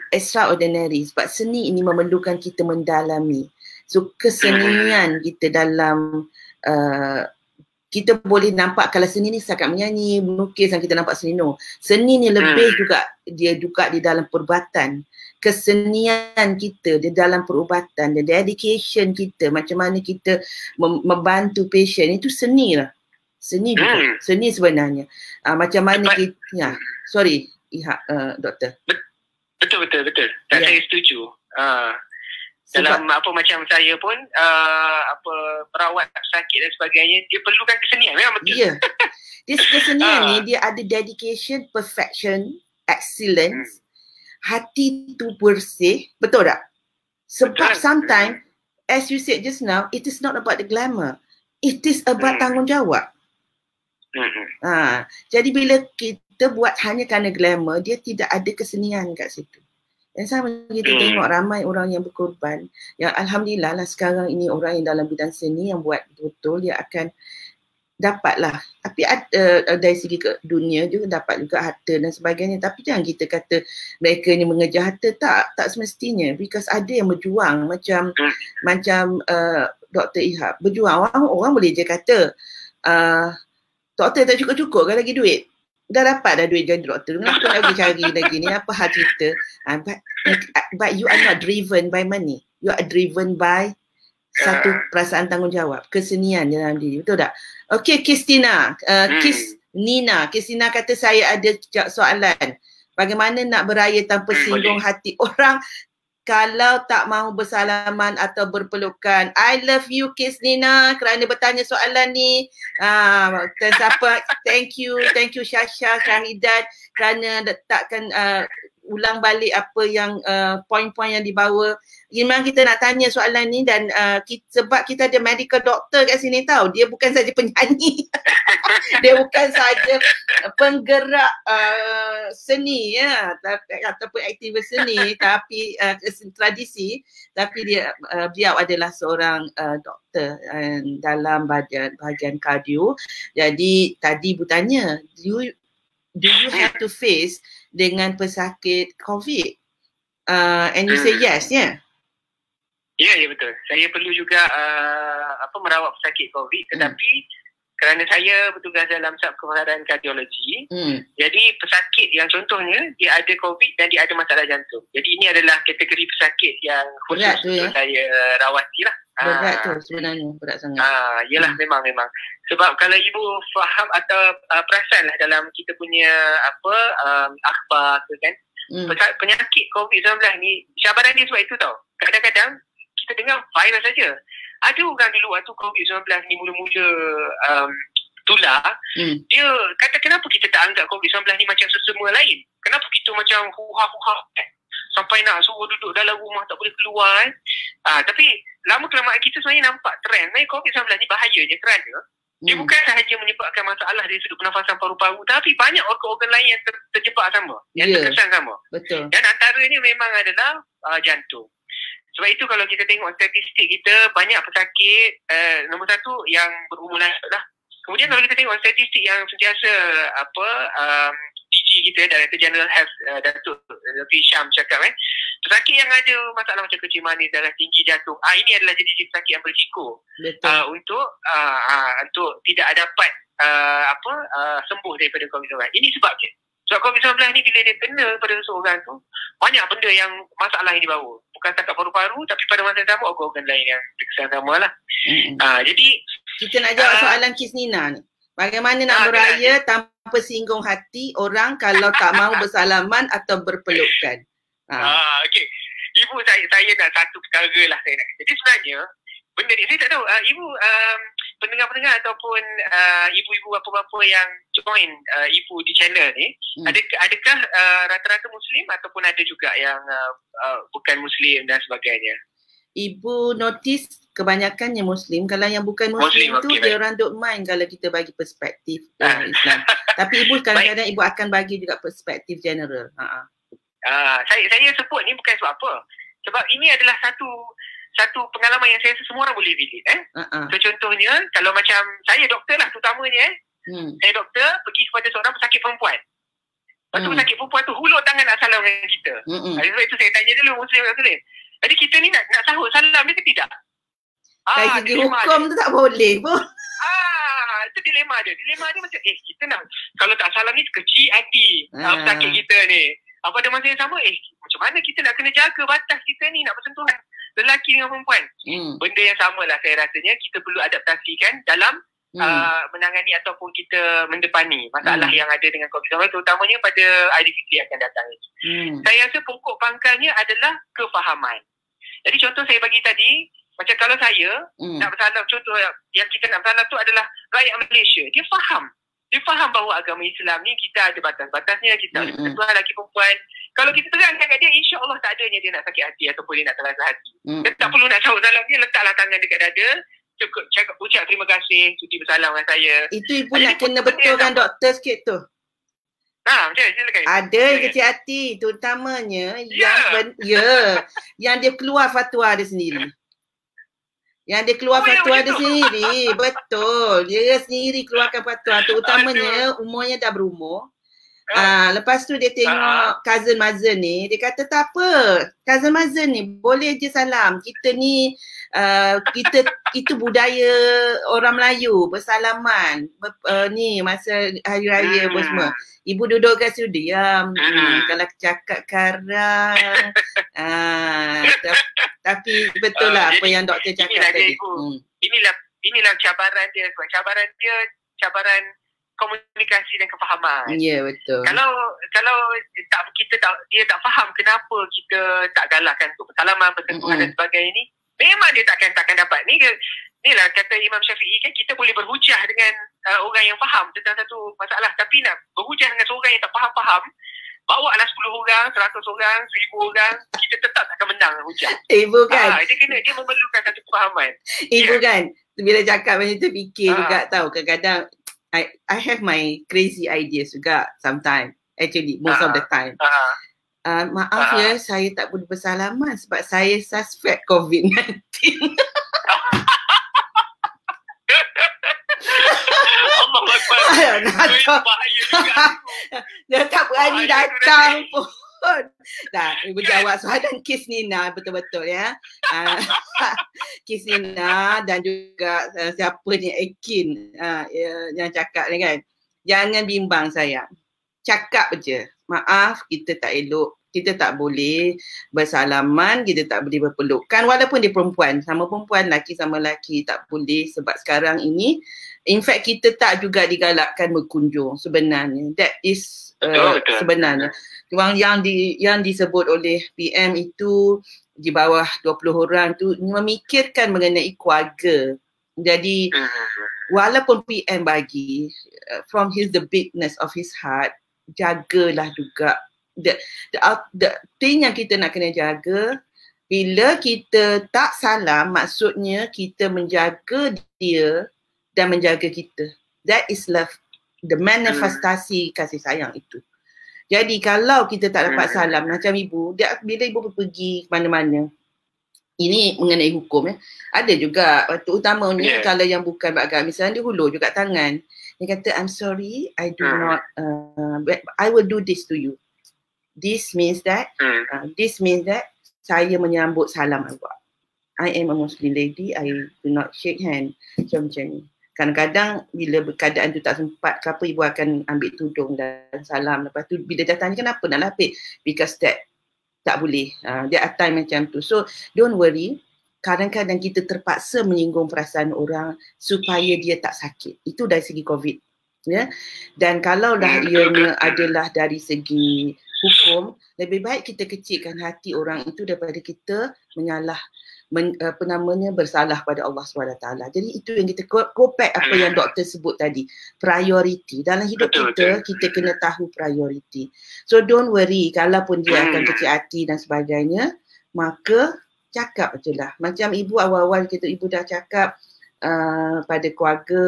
extraordinary sebab seni ini memerlukan kita mendalami. So kesenian kita dalam kita boleh nampak kalau seni ni setakat menyanyi, melukis dan kita nampak seni. No. Seni ni lebih juga, dia juga di dalam perubatan. Kesenian kita di dalam perubatan, the dedication kita, macam mana kita membantu pasien, itu seni lah. Seni juga. Seni sebenarnya. Macam mana kita, sorry doktor. Betul. Saya setuju. Dalam macam saya pun perawat sakit dan sebagainya, dia perlukan kesenian, memang betul. Ya. Kesenian ni dia ada dedication, perfection, excellence, hati tu bersih, betul tak? Sebab sometimes, as you said just now, it is not about the glamour, it is about tanggungjawab. Jadi bila kita buat hanya kerana glamour, dia tidak ada kesenian kat situ. Dan sama kita tengok ramai orang yang berkorban, yang alhamdulillah lah sekarang ini orang yang dalam bidang seni yang buat betul-betul, dia akan dapatlah. Tapi dari segi ke dunia juga dapat juga harta dan sebagainya. Tapi jangan kita kata mereka ni mengejar harta, tak semestinya. Because ada yang berjuang macam Dr. Ihab berjuang. Orang boleh je kata doktor tak cukup-cukup kan lagi duit. Dah dapat dah duit jadi doktor. Kenapa nak pergi cari lagi ni? Apa hal cerita? But you are not driven by money. You are driven by satu perasaan tanggungjawab. Kesenian dalam diri. Betul tak? Okey, Kristina. Kristina kata saya ada soalan. Bagaimana nak beraya tanpa singgung hati orang kalau tak mahu bersalaman atau berpelukan? I love you Kristina kerana bertanya soalan ni. Thank you Syasha Syahidat kerana letakkan ulang balik apa yang poin-poin yang dibawa. Memang kita nak tanya soalan ni dan sebab kita ada medical doctor kat sini tahu. Dia bukan saja penyanyi. Dia bukan saja penggerak seni ya, ataupun aktivis seni tapi tradisi, tapi beliau adalah seorang doktor dalam bahagian kardio. Jadi tadi Ibu tanya, do you have to face dengan pesakit COVID? And you say yes, ya? Ya, betul. Saya perlu juga merawat pesakit COVID, tetapi kerana saya bertugas dalam sub kepakaran kardiologi, jadi pesakit yang contohnya dia ada COVID dan dia ada masalah jantung. Jadi ini adalah kategori pesakit yang khusus untuk saya rawati lah. Berat tu sebenarnya, berat sangat. Yelah, memang. Sebab kalau ibu faham atau perasan lah dalam kita punya akhbar tu kan, penyakit COVID-19 ni, cabaran dia sebab itu tau. Kadang-kadang kita dengar virus saja. Ada orang dulu waktu COVID-19 ni mula-mula tular, dia kata kenapa kita tak anggap COVID-19 ni macam sesama lain? Kenapa kita macam huha-huha sampai nak suruh duduk dalam rumah tak boleh keluar tapi lama-kelamaan kita sebenarnya nampak trend COVID-19 ni bahayanya kerana dia bukan sahaja menyebabkan masalah dari sudut pernafasan paru-paru, tapi banyak organ-organ lain yang terjebak sama, yang terkesan sama. Betul. Dan antaranya memang adalah jantung. Sebab itu kalau kita tengok statistik kita, banyak pesakit nombor satu yang berumur lanjut lah. Kemudian kalau kita tengok statistik yang sentiasa DG kita, Director General Health, Datuk Dr. Syam cakap pesakit yang ada masalah macam kencing manis, darah tinggi, jantung, ini adalah jenis pesakit yang berisiko untuk tidak dapat sembuh daripada COVID-19. Ini sebabnya. Sebab COVID-19 ni bila dia kena pada seseorang tu, banyak benda yang masalah yang dibawa. Bukan setakat paru-paru, tapi pada masa yang sama organ lain yang terkesan sama lah. Jadi kita nak jawab soalan Kis Nina ni. Bagaimana nak beraya tanpa singgung hati orang kalau tak mahu bersalaman atau berpelukan? Okey. Ibu saya nak satu perkara lah saya nak kata. Jadi sebenarnya benda ni saya tak tahu. Ibu pendengar-pendengar ataupun ibu-ibu apa-apa yang join ibu di channel ni, adakah rata-rata Muslim ataupun ada juga yang bukan Muslim dan sebagainya? Ibu notice kebanyakannya Muslim. Kalau yang bukan Muslim tu dia orang duk main kalau kita bagi perspektif Islam. Tapi ibu kadang-kadang ibu akan bagi juga perspektif general. Saya sebut ni bukan sebab apa. Sebab ini adalah satu pengalaman yang saya rasa semua orang boleh relate. So contohnya kalau macam saya doktor lah terutamanya saya doktor pergi kepada seorang pesakit perempuan. Lepas tu pesakit perempuan tu hulur tangan nak salam dengan kita. Sebab itu saya tanya dulu Muslim tak boleh. Jadi kita ni nak sahut salam dia ke tidak? Dari segi hukum tu tak boleh pun. Itu dilema dia. Dilema dia macam kita nak, kalau tak salam ni kecil hati pesakit kita ni. Pada masa yang sama macam mana kita nak kena jaga batas kita ni nak bersentuhan lelaki dengan perempuan. Benda yang sama lah saya rasanya kita perlu adaptasikan dalam menangani ataupun kita mendepani masalah yang ada dengan COVID-19, terutamanya pada IDPT akan datang ini. Saya rasa pokok pangkalnya adalah kefahaman. Jadi contoh saya bagi tadi, macam kalau saya nak bersalam, contoh yang kita nak bersalam tu adalah rakyat Malaysia. Dia faham bahawa agama Islam ni kita ada batas-batasnya, kita ada ketentuan lelaki perempuan. Kalau kita terangkan kat dia, insya-Allah tak adanya dia nak sakit hati ataupun dia nak terasa hati. Dia tak perlu nak sahut salam dia, letaklah tangan dekat dada, cukup cakap ucap terima kasih, sudi bersalam dengan saya. Itu ibu nak kena betulkan doktor sikit tu. Macam silakan. Ada yang kecil hati, terutamanya yang dia keluar fatwa dia sendiri. Yang dia keluar fatwa dia sendiri. Betul. Dia sendiri keluarkan fatwa. Terutamanya umurnya dah berumur. Lepas tu dia tengok cousin Mazen ni. Dia kata tak apa. Cousin Mazen ni boleh je salam. Kita ni itu budaya orang Melayu. Bersalaman. Ni masa hari raya apa semua. Ibu duduk kat situ diam. Kalau cakap karang. Tapi betul lah apa yang doktor cakap tadi. Inilah cabaran dia. Cabaran komunikasi dan kefahaman. Ya, betul. Kalau dia tak faham kenapa kita tak galakkan untuk bersalaman, bersentuhan dan sebagainya ni, memang dia takkan dapat. Inilah kata Imam Syafi'i kan, kita boleh berhujah dengan orang yang faham tentang satu masalah, tapi nak berhujah dengan seorang yang tak faham-faham, bawa lah 10 orang, 100 orang, 1000 orang, kita tetap takkan menang hujah. Bukan. Dia memerlukan satu kefahaman. Bukan. Bila cakap macam tu fikir juga tahu. Kadang-kadang I have my crazy ideas juga sometimes. Actually, most of the time. Maaf ya, saya tak boleh bersalaman sebab saya suspect COVID-19. Dia tak berani datang pun. Dah, ibu jawab soalan Kes Nina betul-betul ya. Kes Nina dan juga siapa ni Ekin yang cakap ni kan. Jangan bimbang saya. Cakap je. Maaf, kita tak elok. Kita tak boleh bersalaman, kita tak boleh berpelukan walaupun dia perempuan. Sama perempuan, laki sama laki tak boleh sebab sekarang ini in fact kita tak juga digalakkan berkunjung sebenarnya. That is sebenarnya. Yang disebut oleh PM itu di bawah 20 orang tu memikirkan mengenai keluarga. Jadi walaupun PM bagi from the bigness of his heart, jagalah juga. The thing yang kita nak kena jaga, bila kita tak salam, maksudnya kita menjaga dia dan menjaga kita. That is love. The manifestasi kasih sayang itu. Jadi kalau kita tak dapat salam macam ibu, bila ibu pergi ke mana-mana, ini mengenai hukum ya. Ada juga terutamanya kalau yang bukan agama, misalnya dia hulur juga tangan. Dia kata, I'm sorry, I do not, I will do this to you. This means that saya menyambut salam awak. I am a Muslim lady, I do not shake hand. Macam ni. Kadang-kadang bila keadaan tu tak sempat, kenapa ibu akan ambil tudung dan salam. Lepas tu bila dia tanya kenapa nak lapik? Because that tak boleh. There are time macam tu. So don't worry. Kadang-kadang kita terpaksa menyinggung perasaan orang supaya dia tak sakit. Itu dari segi COVID. Ya? Dan kalau dah ianya adalah dari segi hukum, lebih baik kita kecilkan hati orang itu daripada kita bersalah pada Allah SWT. Jadi itu yang kita go back apa yang doktor sebut tadi, priority. Dalam hidup kita kena tahu priority. So don't worry, kalaupun dia akan kecil hati dan sebagainya, maka cakap je lah. Macam ibu awal-awal ibu dah cakap pada keluarga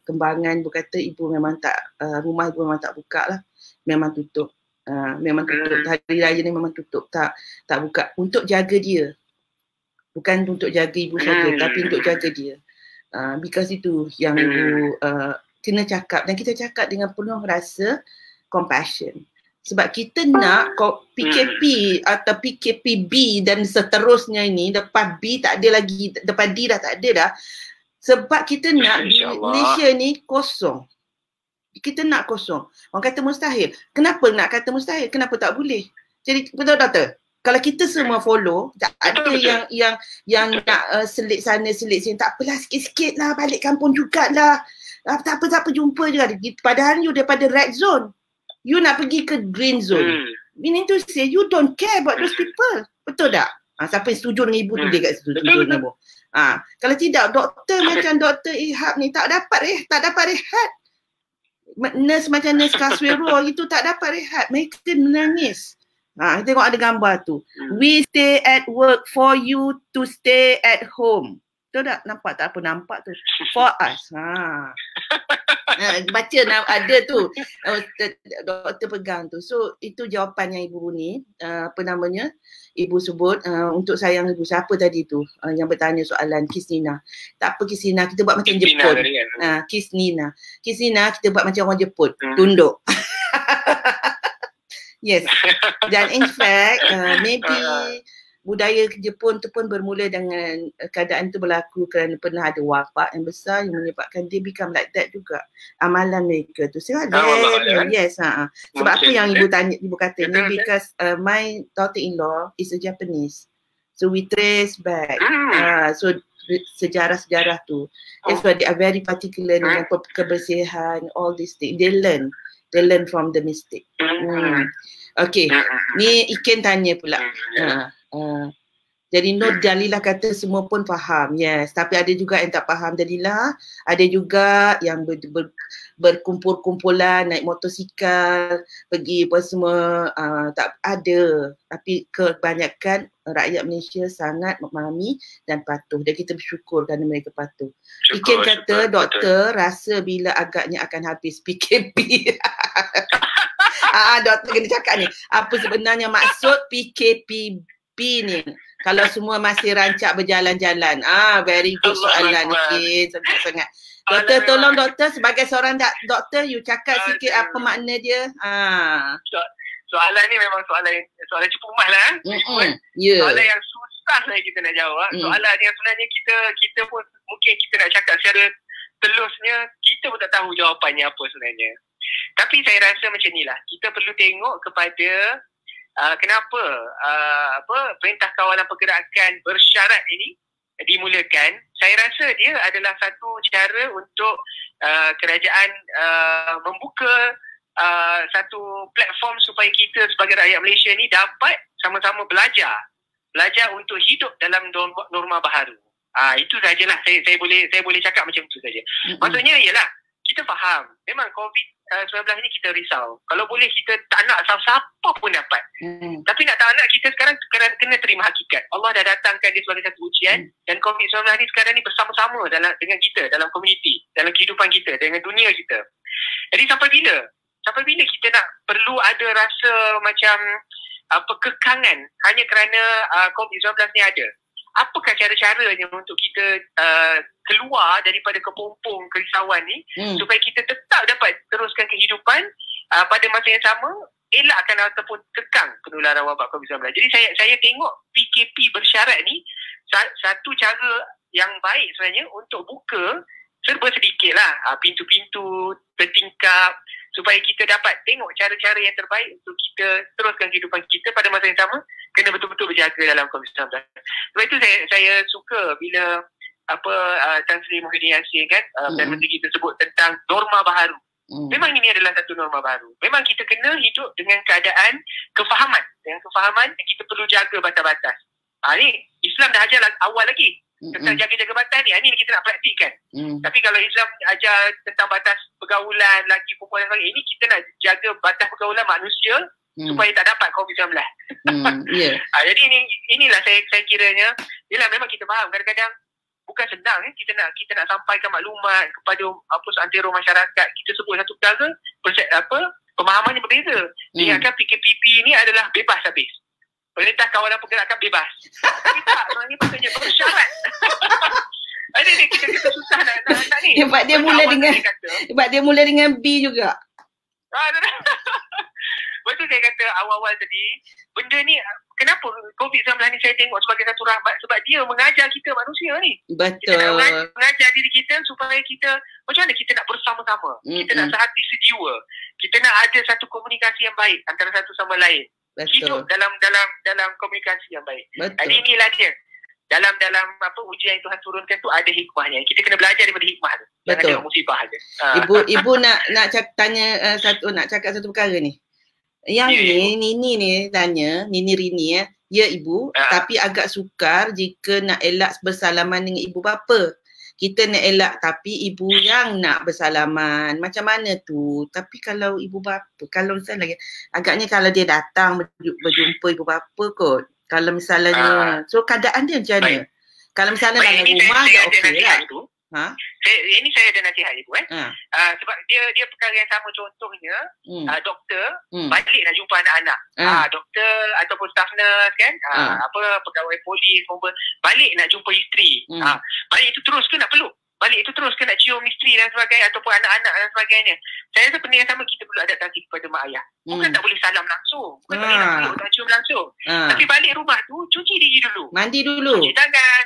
kembangan, ibu kata ibu memang tak, rumah ibu memang tak buka lah, memang tutup. Memang tutup, hari raya ni memang tutup, tak buka untuk jaga dia, bukan untuk jaga ibu saja tapi untuk jaga dia, because itu yang ibu kena cakap dan kita cakap dengan penuh rasa compassion sebab kita nak PKP atau PKPB dan seterusnya ini, lepas B tak ada lagi, lepas D dah tak ada dah, sebab kita nak Malaysia ni kosong. Kita nak kosong. Orang kata mustahil. Kenapa nak kata mustahil? Kenapa tak boleh? Jadi betul doktor? Kalau kita semua follow, tak ada yang nak selit sana selit sini, tak apalah, sikit-sikit lah, balik kampung jugalah. Tak apa jumpa je. Padahal you daripada red zone, you nak pergi ke green zone. Meaning to say you don't care about those people. Betul tak? Siapa yang setuju dengan ibu tu dia kat situ setuju dengan ibu. Kalau tidak, doktor macam Dr. Ihab ni tak dapat rehat. Nurse macam nurse Kaswero itu tak dapat rehat. Mereka menangis. Tengok ada gambar tu. We stay at work for you to stay at home. Betul tak? Nampak tak apa nampak tu? For us. Baca ada tu. Doktor pegang tu. So itu jawapan yang ibu ni, ibu sebut untuk sayang ibu. Siapa tadi tu yang bertanya soalan Kes Nina. Tak apa Kes Nina, kita buat macam Jepun. Kes Nina, kita buat macam orang Jepun. Tunduk. Yes. Dan in fact maybe budaya Jepun tu pun bermula dengan keadaan tu berlaku kerana pernah ada wabak yang besar yang menyebabkan dia become like that juga. Amalan mereka tu. Yes. Sebab apa yang ibu kata ni, because my daughter-in-law is a Japanese. So we trace back. So sejarah-sejarah tu. That's why they are very particular dengan kebersihan, all these things. They learn from the mistake. Okay. Ni Iken tanya pula. Jadi Nur Jalila kata semua pun faham. Yes, tapi ada juga yang tak faham Jalila. Ada juga yang berkumpul-kumpulan, naik motosikal, pergi apa semua, tak ada. Tapi kebanyakan rakyat Malaysia sangat memahami dan patuh. Dan kita bersyukur kerana mereka patuh. Ikin kata doktor rasa bila agaknya akan habis PKP. Doktor kena cakap ni. Apa sebenarnya maksud PKPB ni? Kalau semua masih rancak berjalan-jalan. Very good soalan ni. Sangat-sangat. Doktor, tolong doktor sebagai seorang doktor, you cakap sikit apa makna dia. Soalan ni memang soalan cukup mah lah. Soalan yang susah lah kita nak jawab. Soalan yang sebenarnya kita pun mungkin kita nak cakap secara telusnya, kita pun tak tahu jawapannya apa sebenarnya. Tapi saya rasa macam ni lah. Kita perlu tengok kepada kenapa Perintah Kawalan Pergerakan Bersyarat ini dimulakan. Saya rasa dia adalah satu cara untuk kerajaan membuka satu platform supaya kita sebagai rakyat Malaysia ni dapat sama-sama belajar untuk hidup dalam norma baharu. Itu sajalah saya boleh cakap macam tu saja. Maksudnya ialah kita faham memang COVID-19 ni kita risau. Kalau boleh kita tak nak siapa pun dapat. Tapi nak tak nak kita sekarang kena terima hakikat. Allah dah datangkan dia sebagai satu ujian dan COVID-19 ni sekarang ni bersama-sama dengan kita dalam komuniti, dalam kehidupan kita, dengan dunia kita. Jadi sampai bila kita nak perlu ada rasa macam kekangan hanya kerana COVID-19 ni ada? Apakah cara-caranya untuk kita keluar daripada kepompong kerisauan ni supaya kita tetap dapat teruskan kehidupan pada masa yang sama, elakkan ataupun kekang penularan wabak COVID-19. Jadi saya tengok PKP bersyarat ni satu cara yang baik sebenarnya untuk buka serba sedikit lah pintu-pintu bertingkap supaya kita dapat tengok cara-cara yang terbaik untuk kita teruskan kehidupan kita pada masa yang sama, kena betul-betul berjaga dalam COVID-19. Sebab itu saya suka bila Tan Sri Muhyiddin Yassin kan dan Menteri kita sebut tentang norma baharu. Memang ini adalah satu norma baru. Memang kita kena hidup dengan keadaan kefahaman. Dengan kefahaman yang kita perlu jaga batas-batas. Ni Islam dah ajar awal lagi tentang jaga-jaga batas ni. Ini kita nak praktikkan. Tapi kalau Islam ajar tentang batas pergaulan lelaki perempuan dan sebagainya, ini kita nak jaga batas pergaulan manusia supaya tak dapat COVID-19. Jadi inilah saya kiranya. Yelah, memang kita faham kadang-kadang bukan senang kita nak sampaikan maklumat kepada seantero masyarakat. Kita sebut satu perkara, pemahamannya berbeza. Ingatkan PKPP ni adalah bebas habis. Perintah Kawalan Pergerakan bebas. Tapi tak, sebenarnya patutnya bersyarat. Ini kita susah nak ni. Sebab dia mula dengan B juga. Betul saya kata awal-awal tadi, benda ni kenapa COVID-19 ni saya tengok sebagai satu rahmat sebab dia mengajar kita manusia ni. Betul. Kita nak mengajar diri kita supaya kita macam mana kita nak bersama-sama. Kita nak sehati sejiwa. Kita nak ada satu komunikasi yang baik antara satu sama lain. Betul. Hidup dalam komunikasi yang baik. Betul. Jadi inilah dia. Dalam ujian yang Tuhan turunkan tu ada hikmahnya. Kita kena belajar daripada hikmah tu. Jangan tengok musibah aja. Ibu nak cakap satu perkara ni. Yang Nini ni tanya, Nini Rini ya ibu, tapi agak sukar jika nak elak bersalaman dengan ibu bapa. Kita nak elak tapi ibu yang nak bersalaman. Macam mana tu? Tapi kalau ibu bapa, kalau misalnya agaknya kalau dia datang berjumpa ibu bapa kot. Kalau misalnya, so keadaan dia macam mana? Kalau misalnya dalam rumah dia okey lah. Ini saya ada nasihat ibu sebab dia perkara yang sama. Contohnya doktor balik nak jumpa anak-anak, doktor ataupun staff nurse kan, pegawai polis balik nak jumpa isteri, balik itu terus ke nak peluk, balik itu terus ke nak cium isteri dan sebagainya ataupun anak-anak dan sebagainya. Saya rasa benda yang sama kita perlu adaptasi kepada mak ayah. Bukan tak boleh salam langsung, bukan tak boleh nak peluk, nak cium langsung, tapi balik rumah tu cuci diri dulu, mandi dulu, cuci tangan.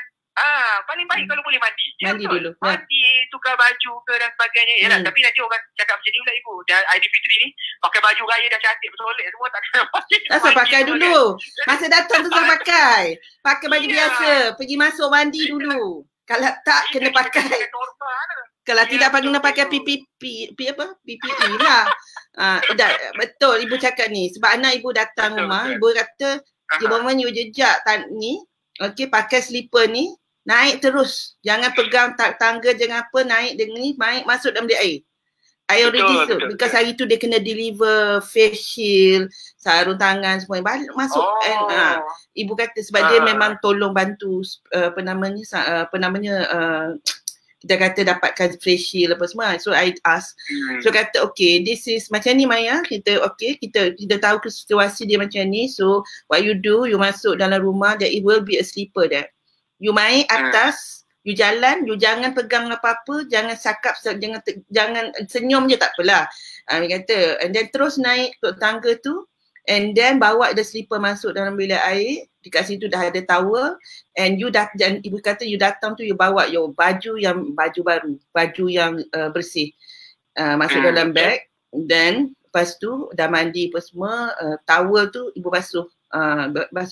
Paling baik kalau boleh mandi. Mandi dulu. Mandi, tukar baju ke dan sebagainya. Yalah, tapi nanti orang cakap macam ni pula ibu. Dah Aidilfitri ni pakai baju raya dah cantik bersolek semua, tak kena pakai. Asal pakai dulu. Masa datang tu saya pakai. Pakai baju biasa. Pergi masuk mandi dulu. Kalau tak kena pakai. Kalau tidak kena pakai PPP lah. Betul ibu cakap ni. Sebab anak ibu datang rumah, ibu kata ibu you jejak ni Okey, pakai slipper ni, naik terus. Jangan pegang tangga, jangan apa, naik dengan ni, naik masuk dalam bilik air. I already betul, because hari tu dia kena deliver face shield, sarung tangan semua balik masuk. Ibu kata sebab dia memang tolong bantu kita kata dapatkan face shield apa semua. So I ask. So kata okay, this is macam ni Maya, kita okay, kita tahu situasi dia macam ni. So what you do, you masuk dalam rumah, there it will be a sleeper there. You main atas, you jalan, you jangan pegang apa-apa, jangan cakap, jangan senyum je tak apalah. Dia kata, and then terus naik ke tangga tu, and then bawa the slipper masuk dalam bilik air. Dekat situ dah ada towel, and dan ibu kata you datang tu, you bawa your baju baru, baju yang bersih, masuk dalam bag. Then lepas tu dah mandi apa semua, towel tu ibu basuh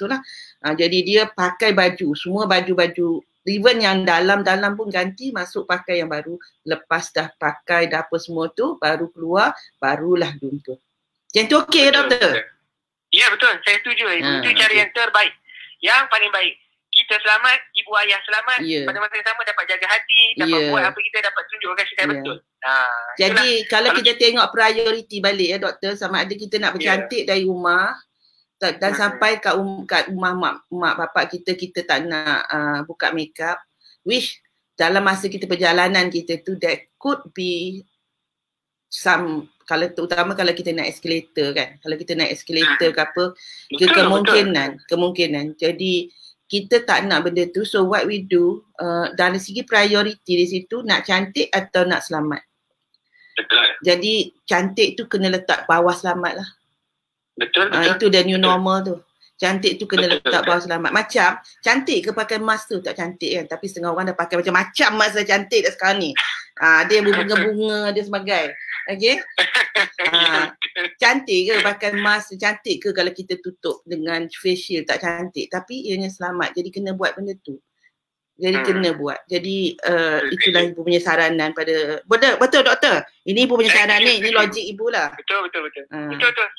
lah. Jadi dia pakai baju, semua baju-baju, even yang dalam-dalam pun ganti, masuk pakai yang baru. Lepas dah pakai dah apa semua tu, baru keluar, barulah jumpa. Macam tu okey doktor? Ya betul, saya setuju. Itu cara yang terbaik, yang paling baik. Kita selamat, ibu ayah selamat, pada masa yang sama dapat jaga hati, dapat buat apa kita dapat tunjukkan secara betul. Jadi kalau kita tengok priority balik ya doktor, sama ada kita nak bercantik dari rumah dan sampai kat rumah mak bapak kita tak nak buka makeup, which dalam masa kita perjalanan kita tu, that could be some, kalau terutama kalau kita naik escalator kan, kalau kita naik escalator ke apa, kemungkinan. Jadi kita tak nak benda tu. So what we do, dari segi priority di situ, nak cantik atau nak selamat. Betul. Jadi cantik tu kena letak bawah selamat lah. Betul. Itu the new normal tu. Cantik tu kena letak bawah selamat. Macam cantik ke pakai mask tu tak cantik kan, tapi setengah orang dah pakai macam-macam mask dah cantik dah sekarang ni. Dia bunga-bunga dia sebagai. Okay. Cantik ke pakai mask, cantik ke kalau kita tutup dengan face shield, tak cantik. Tapi ianya selamat. Jadi kena buat benda tu. Kena buat. Jadi itulah ibu punya saranan pada betul doktor. Ini ibu punya saranan ni, ini logik ibu lah. Betul. Betul,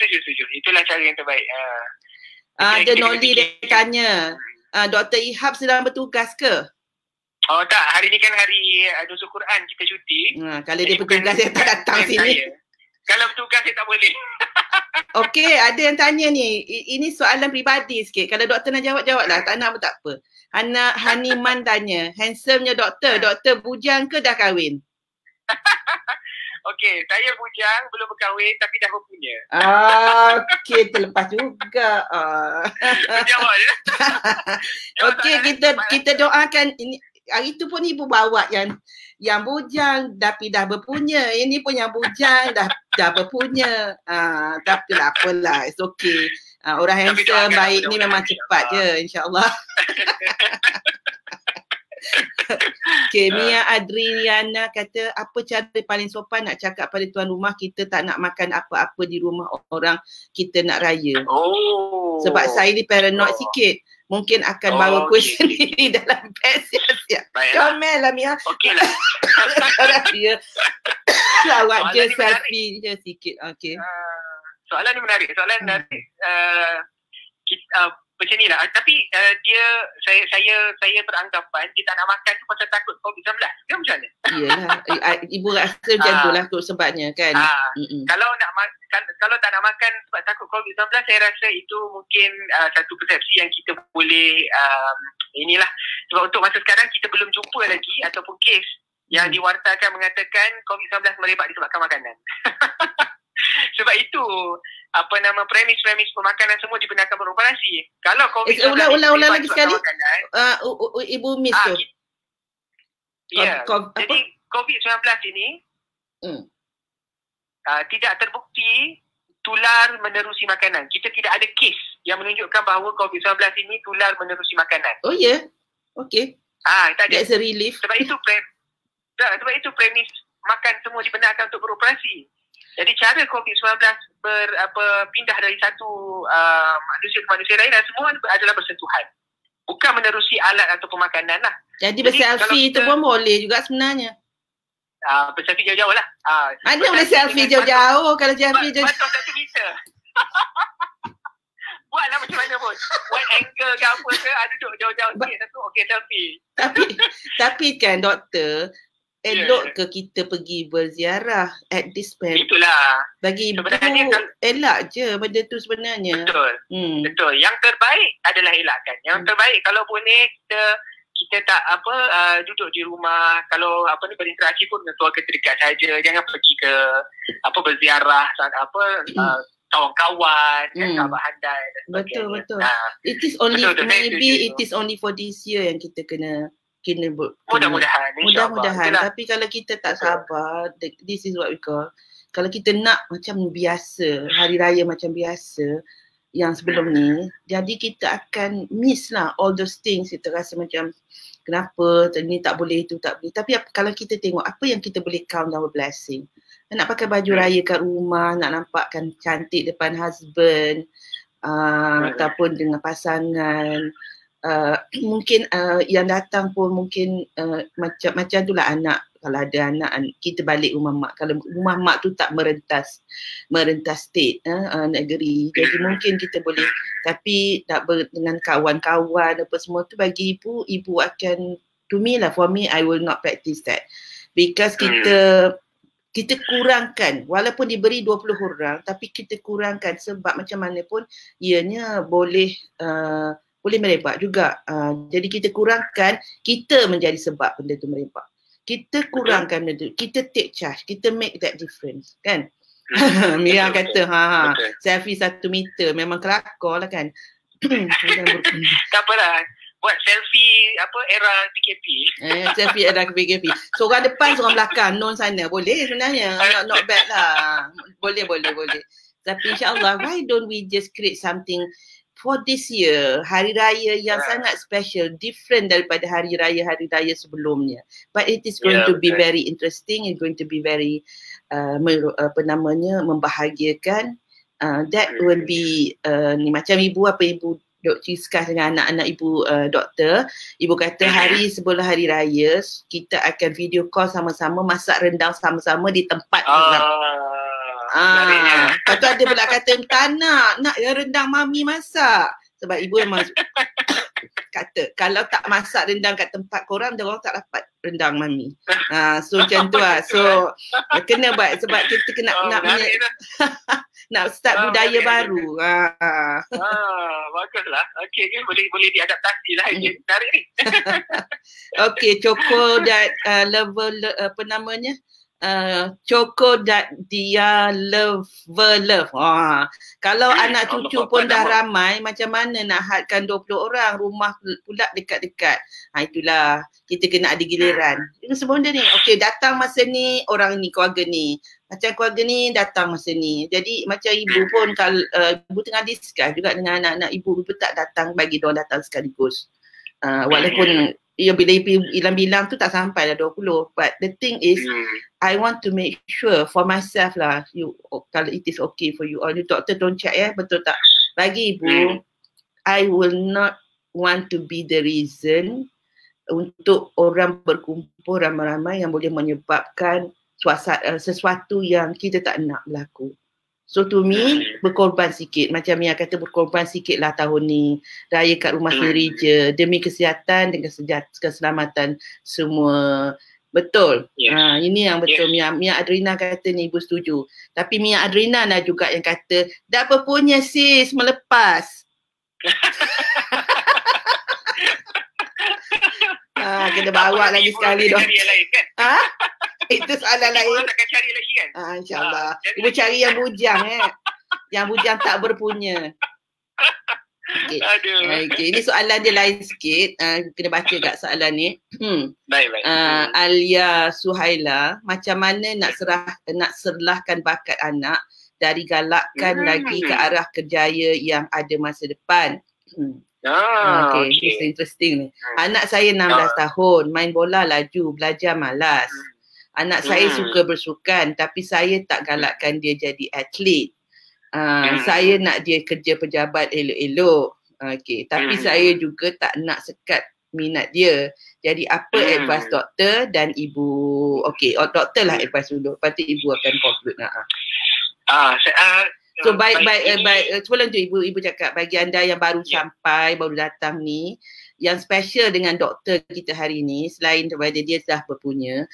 setuju. Itulah cara yang terbaik. Ada Noli dia tanya, Dr. Ihab sedang bertugas ke? Oh tak, hari ni kan hari Nuzul Quran, kita cuti. Kalau dia bertugas dia tak datang sini. Kalau bertugas dia tak boleh. Okey, ada yang tanya ni. Ini soalan peribadi sikit. Kalau doktor nak jawab lah. Tak nak pun tak apa. Haniman tanya, handsome-nya doktor bujang ke dah kahwin? Okey, saya bujang, belum berkahwin tapi dah berpunya. Okey, terlepas juga. Jawab je. Okey, kita doakan ini. Hari tu pun ibu bawa yang bujang tapi dah berpunya. Ini pun yang bujang dah berpunya. Tapi lah apalah, it's okay. Orang handsome baik ni memang cepat je, insyaAllah. Okay, Mia Adriana kata, apa cara paling sopan nak cakap pada tuan rumah kita tak nak makan apa-apa di rumah orang kita nak raya? Sebab saya ni paranoid sikit. Mungkin akan bawa kuih sendiri dalam beg siap-siap. Comel lah Mia. Okey lah. Dia awak je selfie je sikit. Okay. Soalan ni menarik. Macam ni lah. Tapi saya beranggapan dia tak nak makan tu pasal takut COVID-19. Dia macam mana? Iyalah. Ibu rasa macam tu lah sebabnya kan. Kalau tak nak makan sebab takut COVID-19, saya rasa itu mungkin satu persepsi yang kita boleh inilah. Sebab untuk masa sekarang kita belum jumpa lagi ataupun kes yang diwartakan mengatakan COVID-19 merebak disebabkan makanan. Sebab itu premis pemakanan semua dibenarkan beroperasi. Kalau COVID-19 ulang lagi sekali. Ibu miss tu. Ya. Jadi COVID-19 ini tidak terbukti tular menerusi makanan. Kita tidak ada kes yang menunjukkan bahawa COVID-19 ini tular menerusi makanan. Oh ya? Yeah. Okey. Tak ada. That's a relief. Sebab itu premis makan semua dibenarkan untuk beroperasi. Jadi cara COVID-19 pindah dari satu manusia ke manusia lain dan semua adalah bersentuhan. Bukan menerusi alat atau pemakanan lah. Jadi berselfie itu pun boleh juga sebenarnya. Berselfie jauh-jauh lah. Mana boleh selfie jauh-jauh kalau selfie jauh-jauh. Batok 1 meter. buatlah macam mana pun. Wide angle ke apa ke, duduk jauh-jauh sikit, satu okey selfie. Tapi kan doktor, elok ke kita pergi berziarah at this point? Itulah. Bagi ibu elak je benda tu sebenarnya. Betul. Betul. Yang terbaik adalah elakkan. Yang terbaik kalau boleh kita tak duduk di rumah, kalau berinteraksi pun dengan keluarga terdekat saja. Jangan pergi ke berziarah kawan-kawan, sahabat handai dan sebagainya. Betul. It is only it is only for this year yang kita kena mudah-mudahan. Tapi kalau kita tak sabar, this is what we call, kalau kita nak macam biasa, hari raya macam biasa yang sebelum ni, jadi kita akan miss lah all those things. Kita rasa macam kenapa ni tak boleh, tu tak boleh. Tapi kalau kita tengok apa yang kita boleh count our blessing, nak pakai baju raya kat rumah, nak nampakkan cantik depan husband, ataupun dengan pasangan, mungkin yang datang pun mungkin macam tu lah anak. Kalau ada anak, kita balik rumah mak. Kalau rumah mak tu tak merentas state, negeri. Jadi mungkin kita boleh, tapi dengan kawan-kawan apa semua tu, bagi ibu akan, to me lah, for me, I will not practice that. Because kita kurangkan, walaupun diberi 20 orang, tapi kita kurangkan sebab macam mana pun ianya boleh merebak juga. Jadi kita kurangkan, kita menjadi sebab benda tu merebak. Kita kurangkan benda tu, kita take charge, kita make that difference, kan? Mira kata, selfie 1 meter memang kelakar lah kan? Tak apalah, buat selfie era PKP. Selfie era PKP. Seorang depan, seorang belakang, non sana. Boleh sebenarnya, not bad lah. Boleh. Tapi insyaAllah, why don't we just create something for this year, hari raya yang sangat special, different daripada hari raya sebelumnya. But it is going to be very interesting, it's going to be very membahagiakan. That will be ni macam ibu Dok discuss dengan anak-anak ibu doktor. Ibu kata hari sebelum hari raya kita akan video call sama-sama, masak rendang sama-sama di tempat lepas tu ada pula kata, tak nak rendang mami masak. Sebab ibu memang kata, kalau tak masak rendang kat tempat korang, dia orang tak dapat rendang mami. So macam tu lah. So kena buat, sebab kita kena nak start budaya baru. Baguslah. Okey, boleh diadaptasi lah. Menarik ni. Okey, Choco dat level apa namanya? Choco dat dia love. Kalau anak cucu pun dah ramai, macam mana nak hadkan 20 orang, rumah pula dekat-dekat. Itulah, kita kena ada giliran. Ini semua benda ni. Okey, datang masa ni, orang ni, keluarga ni. Macam keluarga ni datang masa ni. Jadi macam ibu pun, kalau ibu tengah discuss juga dengan anak-anak ibu tak datang, bagi diorang datang sekaligus. Walaupun bila bilang tu tak sampai lah 20. But the thing is, I want to make sure for myself lah, kalau it is okay for you, or the doctor don't check betul tak? Bagi ibu, I will not want to be the reason untuk orang berkumpul ramai-ramai yang boleh menyebabkan sesuatu yang kita tak nak berlaku. So to me, berkorban sikit. Macam Mia kata, berkorban sikit lah tahun ni. Raya kat rumah sendiri je. Demi kesihatan dan keselamatan semua. Betul. Ini yang betul. Mia Adrina kata ni, ibu setuju. Tapi Mia Adrina lah juga yang kata, dah apa punya sis, melepas. Kena bawa lagi sekali dong. Itu soalan lain. Ibu takkan cari lagi kan? InsyaAllah. Ibu cari yang bujang Yang bujang tak berpunya. Okay. Ini soalan dia lain sikit. Kena baca kat soalan ni. Baik. Alia Suhaila, macam mana nak serlahkan bakat anak dari galakkan lagi ke arah kerjaya yang ada masa depan? Okay. It's interesting ni. Anak saya 16 tahun, main bola laju, belajar malas. Anak saya suka bersukan, tapi saya tak galakkan dia jadi atlet. Saya nak dia kerja pejabat elok-elok. Okay. Tapi saya juga tak nak sekat minat dia. Jadi apa advice doktor dan ibu? Okay, doktor lah advice dulu. Lepas tu ibu akan conclude. So baik sebelum tu ibu cakap, bagi anda yang baru sampai, baru datang ni, yang special dengan doktor kita hari ni, selain daripada dia dah berpunya,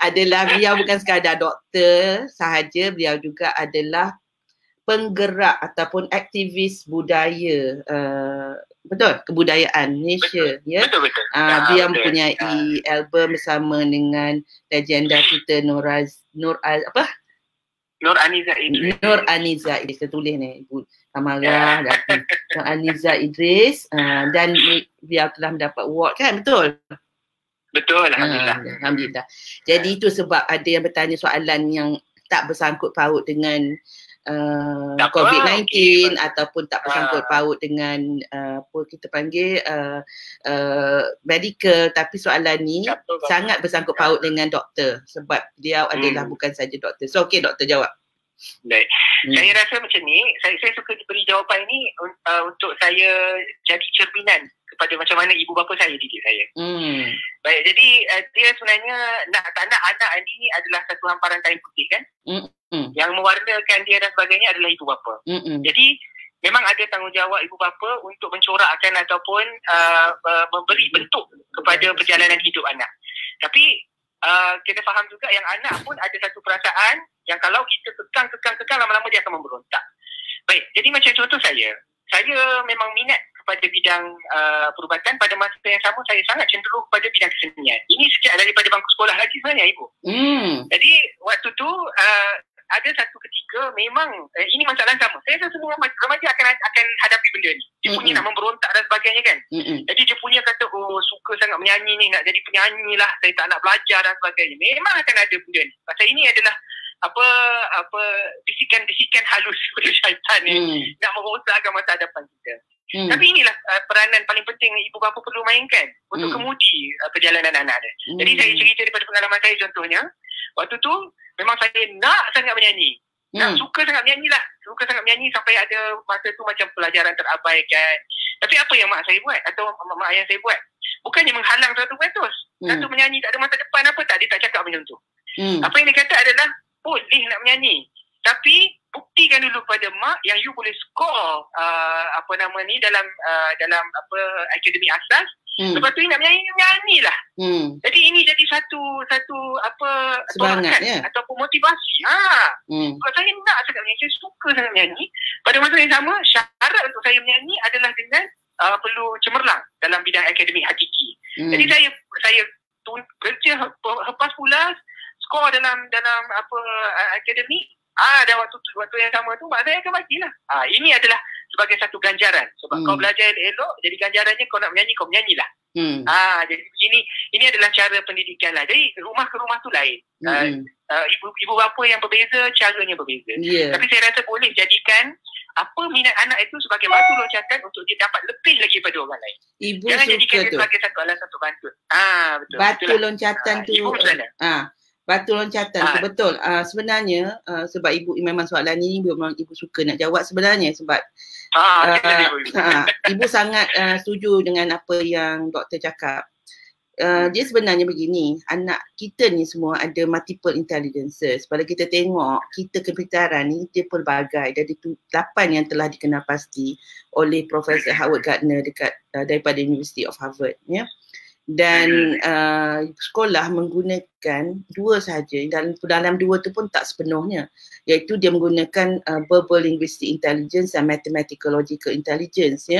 adalah beliau bukan sekadar doktor sahaja, beliau juga adalah penggerak ataupun aktivis budaya, betul, kebudayaan Malaysia. Betul. Dia mempunyai album bersama dengan legenda kita Nur Aniza Idris. Saya tulis ni, Ibu Kamarah, Nur Aniza Idris, dan beliau telah mendapat award kan, betul? Betul, Alhamdulillah. Jadi itu sebab ada yang bertanya soalan yang tak bersangkut paut dengan COVID-19 ataupun tak bersangkut paut dengan apa kita panggil medical, tapi soalan ni sangat bersangkut paut dengan doktor sebab dia adalah bukan saja doktor. So okey, doktor jawab. Baik. Saya rasa macam ni, saya suka beri jawapan ini untuk saya jadi cerminan kepada macam mana ibu bapa saya didik saya. Baik, jadi dia sebenarnya nak tak nak anak ini adalah satu hamparan kain putih kan. Yang mewarnakan dia dan sebagainya adalah ibu bapa. Jadi memang ada tanggungjawab ibu bapa untuk mencorakkan ataupun memberi bentuk kepada perjalanan hidup anak. Tapi kita faham juga yang anak pun ada satu perasaan yang kalau kita kekang lama-lama dia akan memberontak. Baik, jadi macam contoh saya memang minat kepada bidang perubatan. Pada masa yang sama saya sangat cenderung kepada bidang kesenian. Ini sejak daripada bangku sekolah lagi sebenarnya ibu. Jadi waktu tu ada satu ketika memang ini masalah sama. Saya rasa semua remaja akan hadapi benda ni. Dia punya nak memberontak dan sebagainya kan. Jadi dia punya kata, suka sangat menyanyi ni, nak jadi penyanyi lah, saya tak nak belajar dan sebagainya. Memang akan ada benda ni. Pasal ini adalah bisikan-bisikan halus daripada syaitan ni nak merosakkan masa hadapan kita. Tapi inilah peranan paling penting ibu bapa perlu mainkan untuk kemudi perjalanan anak dia. Jadi saya cerita daripada pengalaman saya contohnya. Waktu tu memang saya nak sangat menyanyi. Suka sangat menyanyi sampai ada masa tu macam pelajaran terabaikan. Tapi apa yang mak saya buat atau mak ayah saya buat? Bukannya menghalang 100%. Satu menyanyi tak ada masa depan apa tak, dia tak cakap macam tu. Apa yang dia kata adalah boleh nak menyanyi, tapi buktikan dulu pada mak yang you boleh score dalam akademi asas. Lepas tu nak menyanyi lah. Jadi ini jadi satu semangat ataupun motivasi. Sebab saya nak sangat menyanyi, saya suka sangat menyanyi. Pada masa yang sama, syarat untuk saya menyanyi adalah dengan perlu cemerlang dalam bidang akademik hakiki. Jadi saya kerja lepas pulas, skor dalam akademik. Dan waktu yang sama tu mak saya akan bagilah. Ini adalah sebagai satu ganjaran. Sebab kau belajar elok, jadi ganjarannya kau nak menyanyi, kau menyanyilah. Jadi begini, ini adalah cara pendidikan lah. Jadi rumah ke rumah tu lain. Ibu bapa yang berbeza, caranya berbeza. Tapi saya rasa boleh jadikan apa minat anak itu sebagai batu loncatan untuk dia dapat lebih lagi pada orang lain. Jangan jadikan dia sebagai satu alasan untuk bantu. Betul. Batu loncatan tu. Batu loncatan tu betul. Sebenarnya sebab ibu memang soalan ni memang ibu suka nak jawab sebenarnya sebab ibu sangat setuju dengan apa yang doktor cakap. Dia sebenarnya begini, anak kita ni semua ada multiple intelligences. Kalau kita tengok, kita kepintaran ni dia pelbagai. Dari 8 yang telah dikenal pasti oleh Profesor Howard Gardner daripada University of Harvard. Dan sekolah menggunakan 2 sahaja. Dalam 2 tu pun tak sepenuhnya. Iaitu dia menggunakan verbal linguistic intelligence dan mathematical logical intelligence.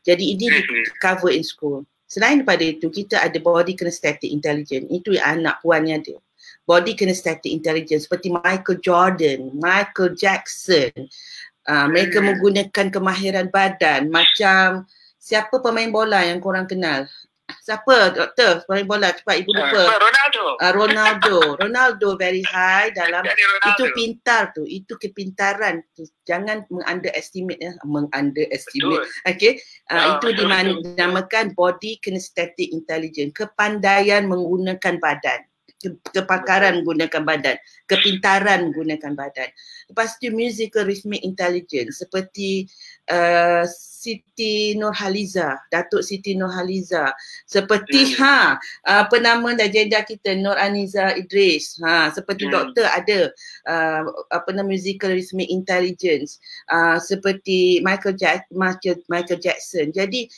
Jadi ini di cover in school. Selain daripada itu, kita ada body kinesthetic intelligence. Itu yang anak puannya ada. Body kinesthetic intelligence seperti Michael Jordan, Michael Jackson. Mereka menggunakan kemahiran badan macam siapa pemain bola yang korang kenal? Siapa doktor pemain bola? Cepat ibu lupa. Ronaldo very high dalam itu pintar tu. Itu kepintaran tu. Jangan underestimate. Okey. Itu dinamakan body kinesthetic intelligence. Kepandaian menggunakan badan. Kepakaran menggunakan badan, kepintaran menggunakan badan. Lepas tu musical rhythmic intelligence seperti Siti Nurhaliza, Datuk Siti Nurhaliza, seperti apa nama legenda kita Nur Aniza Idris, seperti doktor ada apa nama musical rhythmic intelligence, seperti Michael Jackson. Jadi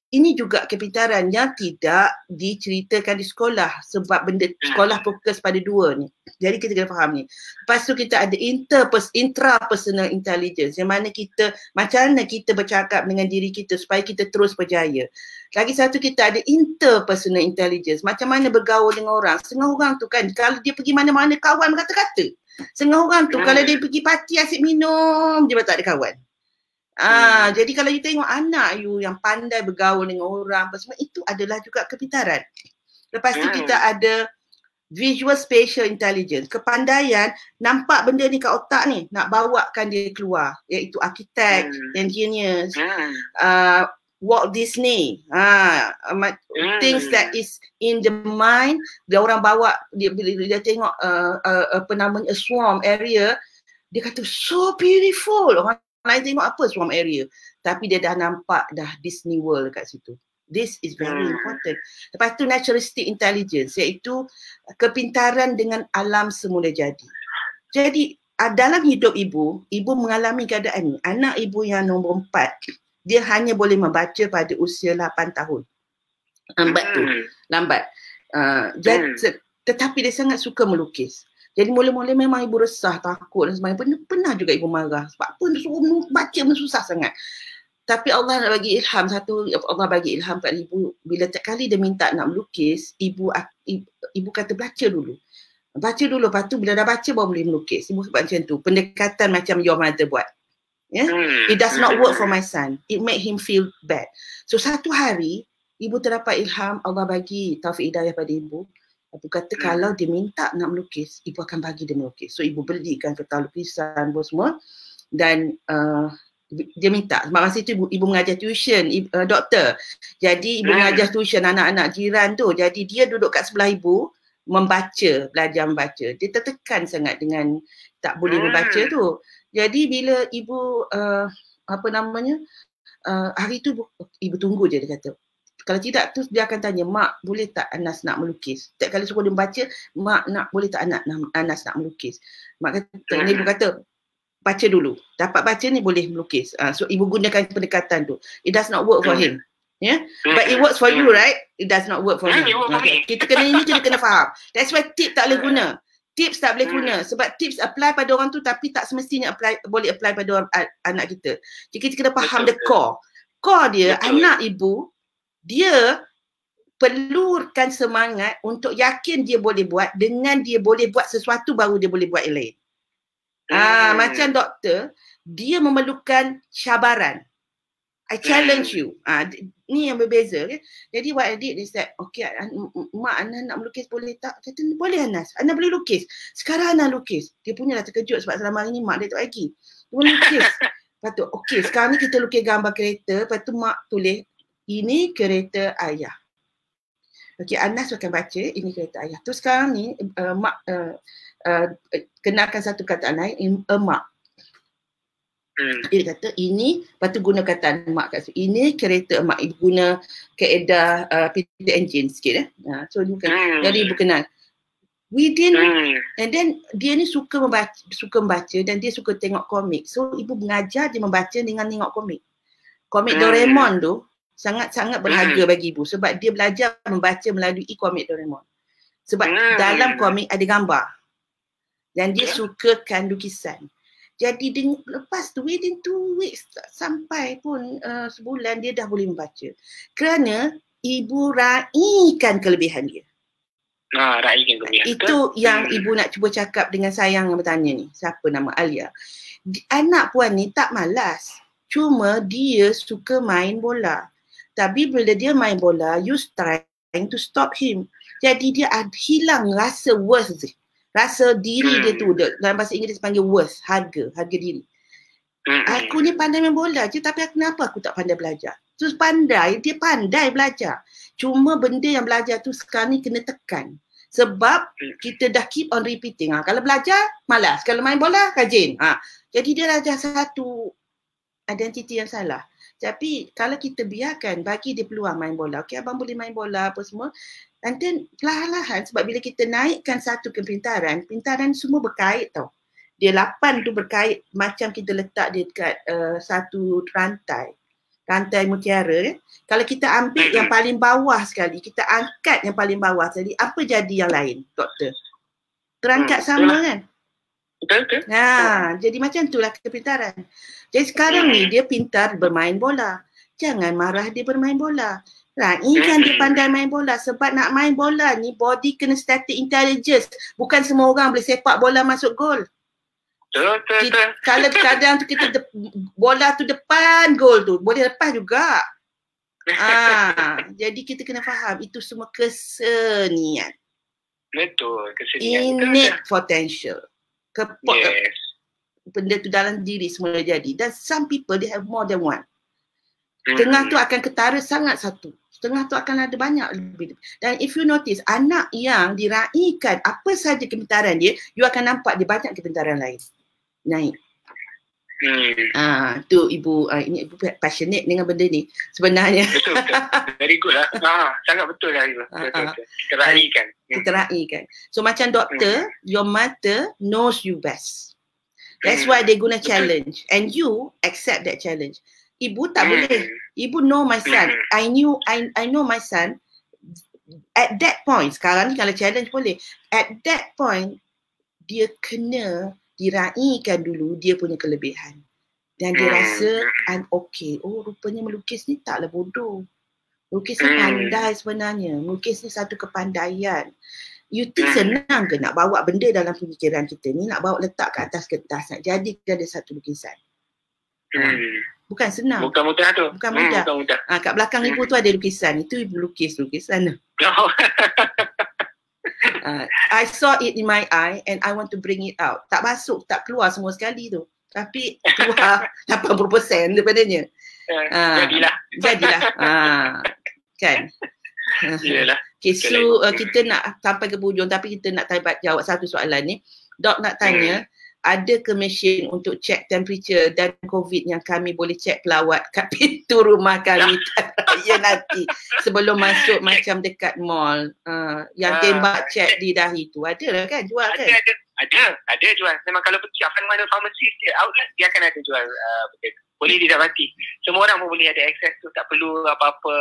ini juga kepintaran yang tidak diceritakan di sekolah sebab benda sekolah fokus pada dua ni. Jadi kita kena faham ni. Lepas tu kita ada intrapersonal intelligence yang mana kita, macam mana kita bercakap dengan diri kita supaya kita terus berjaya. Lagi satu kita ada interpersonal intelligence, macam mana bergaul dengan orang. Setengah orang tu kan kalau dia pergi mana-mana kawan berkata-kata. Setengah orang tu kalau dia pergi parti asyik minum dia tak ada kawan. Jadi kalau you tengok anak you yang pandai bergaul dengan orang, semua itu adalah juga kepintaran. Lepas tu kita ada visual spatial intelligence, kepandaian nampak benda ni kat otak ni, nak bawakan dia keluar, iaitu arkitek, engineers, Walt Disney, things that is in the mind, dia orang bawa, bila dia tengok apa namanya, a swarm area, dia kata so beautiful. Orang lain tengok apa swarm area, tapi dia dah nampak dah Disney World kat situ. This is very important. Lepas tu naturalistic intelligence, iaitu kepintaran dengan alam semula jadi. Jadi dalam hidup ibu mengalami keadaan ni. Anak ibu yang nombor 4, dia hanya boleh membaca pada usia 8 tahun. Lambat. Tetapi dia sangat suka melukis. Jadi mula-mula memang ibu resah, takut dan sebagainya. Pernah juga ibu marah. Sebab apa suruh baca susah sangat. Tapi Allah nak bagi ilham. Allah bagi ilham kat ibu. Bila tiap kali dia minta nak melukis, ibu kata baca dulu. Baca dulu, lepas tu bila dah baca baru boleh melukis. Ibu sebab macam tu. Pendekatan macam your mother buat. It does not work for my son. It make him feel bad. So satu hari, ibu terdapat ilham, Allah bagi taufik hidayah pada ibu. Ibu kata kalau dia minta nak melukis, ibu akan bagi dia melukis. So ibu belikan kertas lukisan semua dan dia minta. Sebab masa itu ibu mengajar tuition, doktor. Jadi ibu mengajar tuition anak-anak jiran tu. Jadi dia duduk kat sebelah ibu belajar membaca. Dia tertekan sangat dengan tak boleh membaca tu. Jadi bila ibu hari tu ibu tunggu je, dia kata. Kalau tidak tu dia akan tanya, mak boleh tak Anas nak melukis? Setiap kali suruh dia membaca, mak boleh tak Anas nak melukis? Mak kata, ibu kata, baca dulu. Dapat baca ni boleh melukis. So ibu gunakan pendekatan tu. It does not work for him. But it works for you, right? It does not work for him. Okay. Kita kena faham. That's why tips tak boleh guna. Tips tak boleh guna. Sebab tips apply pada orang tu tapi tak semestinya boleh apply pada orang, anak kita. Jadi kita kena faham the core. Core dia, anak ibu, dia perlukan semangat untuk yakin dia boleh buat, dengan dia boleh buat sesuatu baru dia boleh buat yang lain. Macam doktor, dia memerlukan cabaran. I challenge you. Ni yang berbeza. Okay? Jadi what I did is that, okay, mak Anas nak melukis boleh tak? Kata, boleh Anas. Anas boleh lukis. Sekarang Anas lukis. Dia punya dah terkejut sebab selama hari ni mak dia tak lagi. Dia boleh lukis. Lepas tu, okay, sekarang ni kita lukis gambar kereta. Lepas tu mak tulis, ini kereta ayah. Okey, Anas akan baca, ini kereta ayah. Terus sekarang ni, mak kenalkan satu kataan lain, emak. Dia kata, ini, lepas tu guna kataan emak kat situ. Ini kereta emak. Ibu guna kaedah Peter Engine sikit. So, jadi ibu kenal. And then dia ni suka membaca dan dia suka tengok komik. So, ibu mengajar dia membaca dengan tengok komik. Komik Doraemon tu, sangat-sangat berharga bagi ibu sebab dia belajar membaca melalui komik Doraemon. Sebab dalam komik ada gambar dan dia sukakan lukisan. Jadi lepas tu within 2 weeks sampai pun sebulan dia dah boleh membaca. Kerana ibu raikan kelebihan dia. Raikan kelebihan. Itu yang ibu nak cuba cakap dengan sayang yang bertanya ni. Siapa nama Alia? Anak puan ni tak malas. Cuma dia suka main bola. Tapi bila dia main bola, you trying to stop him. Jadi dia hilang rasa worth. Rasa diri dia tu. Dalam bahasa Inggeris panggil worth. Harga diri. Aku ni pandai main bola je, tapi kenapa aku tak pandai belajar? Terus dia pandai belajar. Cuma benda yang belajar tu sekarang ni kena tekan. Sebab kita dah keep on repeating. Kalau belajar, malas. Kalau main bola, rajin. Jadi dia dah satu identiti yang salah. Tapi kalau kita biarkan bagi dia peluang main bola, okey abang boleh main bola apa semua, nanti perlahan-lahan sebab bila kita naikkan satu kepintaran, pintaran semua berkait tau. Dia 8 tu berkait macam kita letak dia dekat satu rantai mutiara. Kalau kita ambil yang paling bawah sekali, kita angkat yang paling bawah sekali, apa jadi yang lain, doktor? Terangkat sama kan? Betul. Jadi macam itulah kepintaran. Jadi sekarang ni dia pintar bermain bola. Jangan marah dia bermain bola. Raikan dia pandai main bola. Sebab nak main bola ni body kena static intelligence. Bukan semua orang boleh sepak bola masuk gol. Betul. Kalau kadang tu kita bola tu depan gol tu, boleh lepas juga. Jadi kita kena faham itu semua kesenian. Betul, kesenian. Innate potential. Benda tu dalam diri semua jadi. Dan some people they have more than one. Setengah tu akan ketara sangat satu. Setengah tu akan ada banyak lebih. Dan if you notice, anak yang diraikan apa saja kepintaran dia, you akan nampak dia banyak kepintaran lain naik. Tu ibu, ini ibu passionate dengan benda ni sebenarnya. Betul. Very good lah. Sangat betul lah ibu. Betul. Kita raikan. So macam doktor, your mother knows you best. That's why they gonna challenge and you accept that challenge. Ibu tak boleh. Ibu know my son. I know my son. At that point, sekarang ni kalau challenge boleh. At that point, dia kena diraikan dulu dia punya kelebihan. Dan dia rasa I'm okay. Oh, rupanya melukis ni taklah bodoh. Melukis ni pandai sebenarnya. Melukis ni satu kepandaian. You think senang ke nak bawa benda dalam pemikiran kita ni, nak bawa letak ke atas kertas, nak jadikan dia satu lukisan? Bukan senang. Bukan mudah tu. Bukan mudah. Kat belakang ibu tu ada lukisan. Itu ibu lukis lukisan tu. I saw it in my eye and I want to bring it out. Tak masuk, tak keluar semua sekali tu. Tapi keluar 80% daripadanya. Jadilah. Kan? Yalah. Okay, so kita nak sampai ke hujung tapi kita nak jawab satu soalan ni. Dok nak tanya, ada ke mesin untuk cek temperature dan COVID yang kami boleh cek pelawat kat pintu rumah kami ya nanti sebelum masuk macam dekat mall yang tembak cek di dahi tu ada lah kan jual kan? Ada jual. Memang kalau pergi mana pharmacy outlet dia akan ada jual boleh didapati. Semua orang pun boleh ada akses tu, tak perlu apa-apa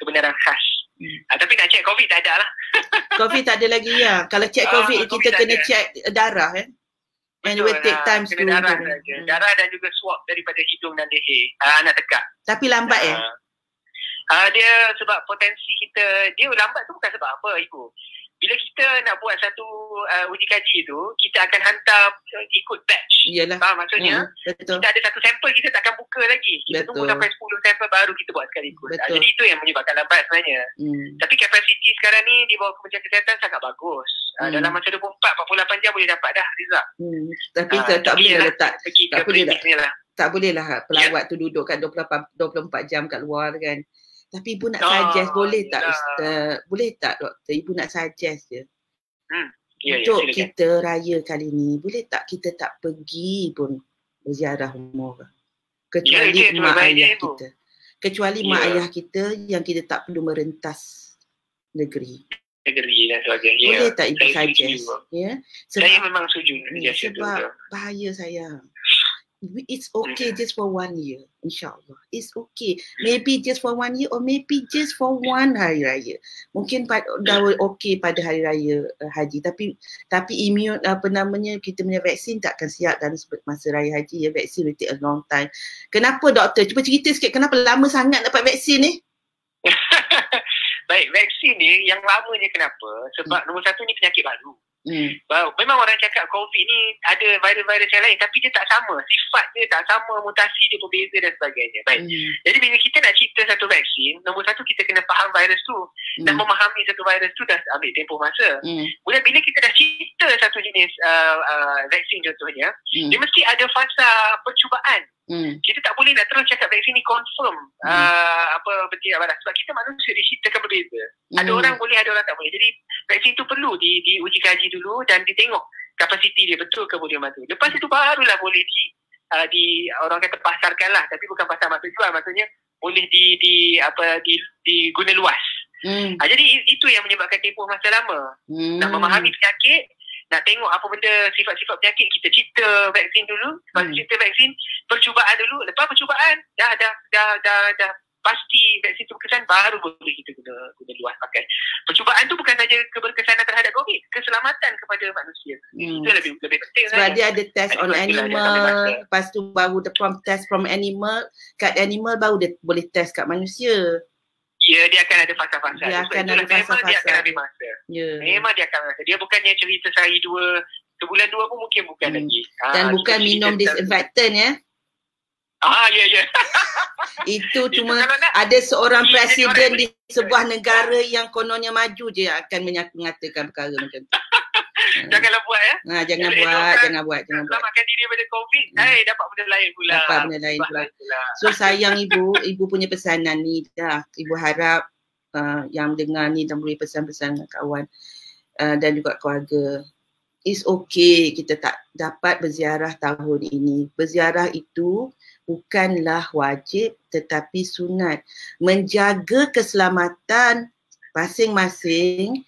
kebenaran khas. Tapi nak cek COVID tak ada lah. COVID tak ada lagi ya. Kalau cek COVID kita kena cek darah kan? And it will take time to darah dan juga swab daripada hidung dan leher anak tekak. Tapi lambat dia sebab potensi kita, dia lambat tu bukan sebab apa ibu. Bila kita nak buat satu uji kaji tu, kita akan hantar ikut batch. Yalah. Maksudnya kita ada satu sampel kita takkan buka lagi. Kita tunggu sampai 10 sampel baru kita buat sekaligus. Jadi itu yang menyebabkan lambat sebenarnya. Tapi kapasiti sekarang ni di bawah Kementerian Kesihatan sangat bagus. Dalam masa 48 jam boleh dapat dah result. Tapi tak boleh letak. Tak boleh lah pelawat tu duduk kat 24 jam kat luar kan. Tapi ibu nak suggest boleh tak boleh tak doktor, ibu nak suggest je untuk kita raya kali ni, boleh tak kita tak pergi pun berziarah rumah orang kecuali mak ayah kita, mak ayah kita yang kita tak perlu merentas negeri dan sebagainya. Boleh tak ibu suggest saya memang setuju sebab bahaya sayang. It's okay just for 1 year, insyaAllah. It's okay. Maybe just for 1 year or maybe just for one hari raya. Mungkin dah okay pada hari raya haji. Tapi immune kita punya vaksin takkan siap dalam masa raya haji. Vaksin will take a long time. Kenapa doktor? Cuba cerita sikit kenapa lama sangat dapat vaksin ni? Baik, vaksin ni yang lamanya kenapa? Sebab nombor satu ni penyakit baru. Memang orang cakap COVID ni ada virus-virus yang lain tapi dia tak sama, sifat dia tak sama, mutasi dia berbeza dan sebagainya. Baik. Jadi bila kita nak cipta satu vaksin, nombor satu kita kena faham virus tu dan memahami satu virus tu dah ambil tempoh masa. Kemudian bila kita dah cipta satu jenis vaksin contohnya, dia mesti ada fasa percubaan. Kita tak boleh nak terus cakap vaksin ni confirm betul apa dah. Sebab kita manusia diciptakan berbeza. Ada orang boleh, ada orang tak boleh. Jadi vaksin tu perlu diuji kaji dulu dan ditengok kapasiti dia betul ke boleh membantu. Lepas itu barulah boleh orang kata pasarkan lah, tapi bukan pasar maksud jual, maksudnya boleh diguna luas. Jadi itu yang menyebabkan tempoh masa lama. Nak memahami penyakit, nak tengok apa benda sifat-sifat penyakit, kita cerita vaksin dulu, lepas cerita vaksin, percubaan dulu, lepas percubaan dah pasti vaksin tu berkesan, baru boleh kita guna luas pakai. Percubaan tu bukan saja keberkesanan terhadap COVID, keselamatan kepada manusia. Itu lebih penting. Sebab dia ada test on animal, lepas tu baru the test from animal, kat animal baru dia boleh test kat manusia. Ya, dia akan ada fasa-fasa. Dia akan ada fasa-fasa. Memang dia akan ambil masa. Memang dia akan masa. Dia bukannya cerita sehari dua, sebulan dua pun mungkin bukan lagi. Dan bukan minum disinfektan ya. Ya. Itu cuma ada seorang presiden di sebuah negara yang kononnya maju je akan mengatakan perkara macam tu. Janganlah buat ya. Jangan buat. Selamatkan diri daripada COVID. Dapat benda lain pula. So sayang ibu punya pesanan ni dah. Ibu harap yang dengar ni dan boleh pesan-pesan kawan dan juga keluarga. It's okay kita tak dapat berziarah tahun ini. Berziarah itu bukanlah wajib tetapi sunat. Menjaga keselamatan masing-masing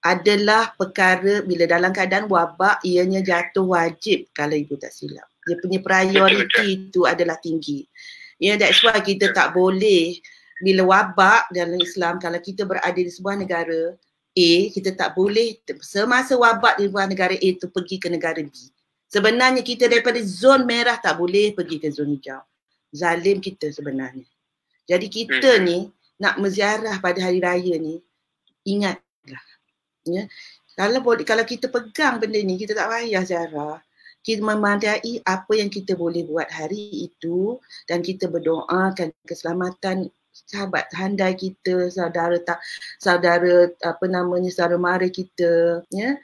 adalah perkara bila dalam keadaan wabak ianya jatuh wajib kalau ibu tak silap. Dia punya priority itu adalah tinggi. That's why kita tak boleh bila wabak dalam Islam, kalau kita berada di sebuah negara A, kita tak boleh semasa wabak di sebuah negara A tu pergi ke negara B. Sebenarnya kita daripada zon merah tak boleh pergi ke zon hijau. Zalim kita sebenarnya. Jadi kita ni nak menziarah pada hari raya ni, ingatlah. Ya. Kalau kita pegang benda ni, kita tak payah ziarah. Kita memadai apa yang kita boleh buat hari itu dan kita berdoakan keselamatan sahabat handai kita, saudara mara kita, ya.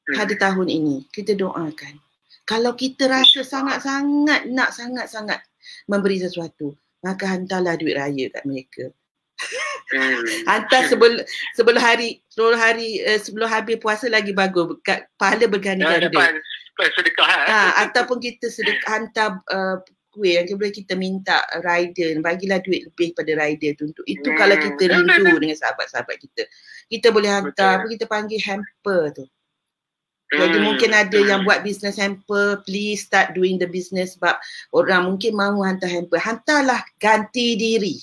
Pada tahun ini kita doakan. Kalau kita rasa sangat-sangat nak sangat-sangat memberi sesuatu, maka hantarlah duit raya kat mereka. Hantar sebelum habis puasa lagi bagus, pahala berganda-ganda. Sedekah ataupun kita sedekah hantar kuih yang boleh kita minta rider, bagilah duit lebih pada rider tu. Untuk itu kalau kita rindu dengan sahabat-sahabat kita boleh hantar, kita panggil hamper tu. Jadi mungkin ada yang buat business hamper, please start doing the business sebab orang mungkin mahu hantar hamper. Hantarlah ganti diri.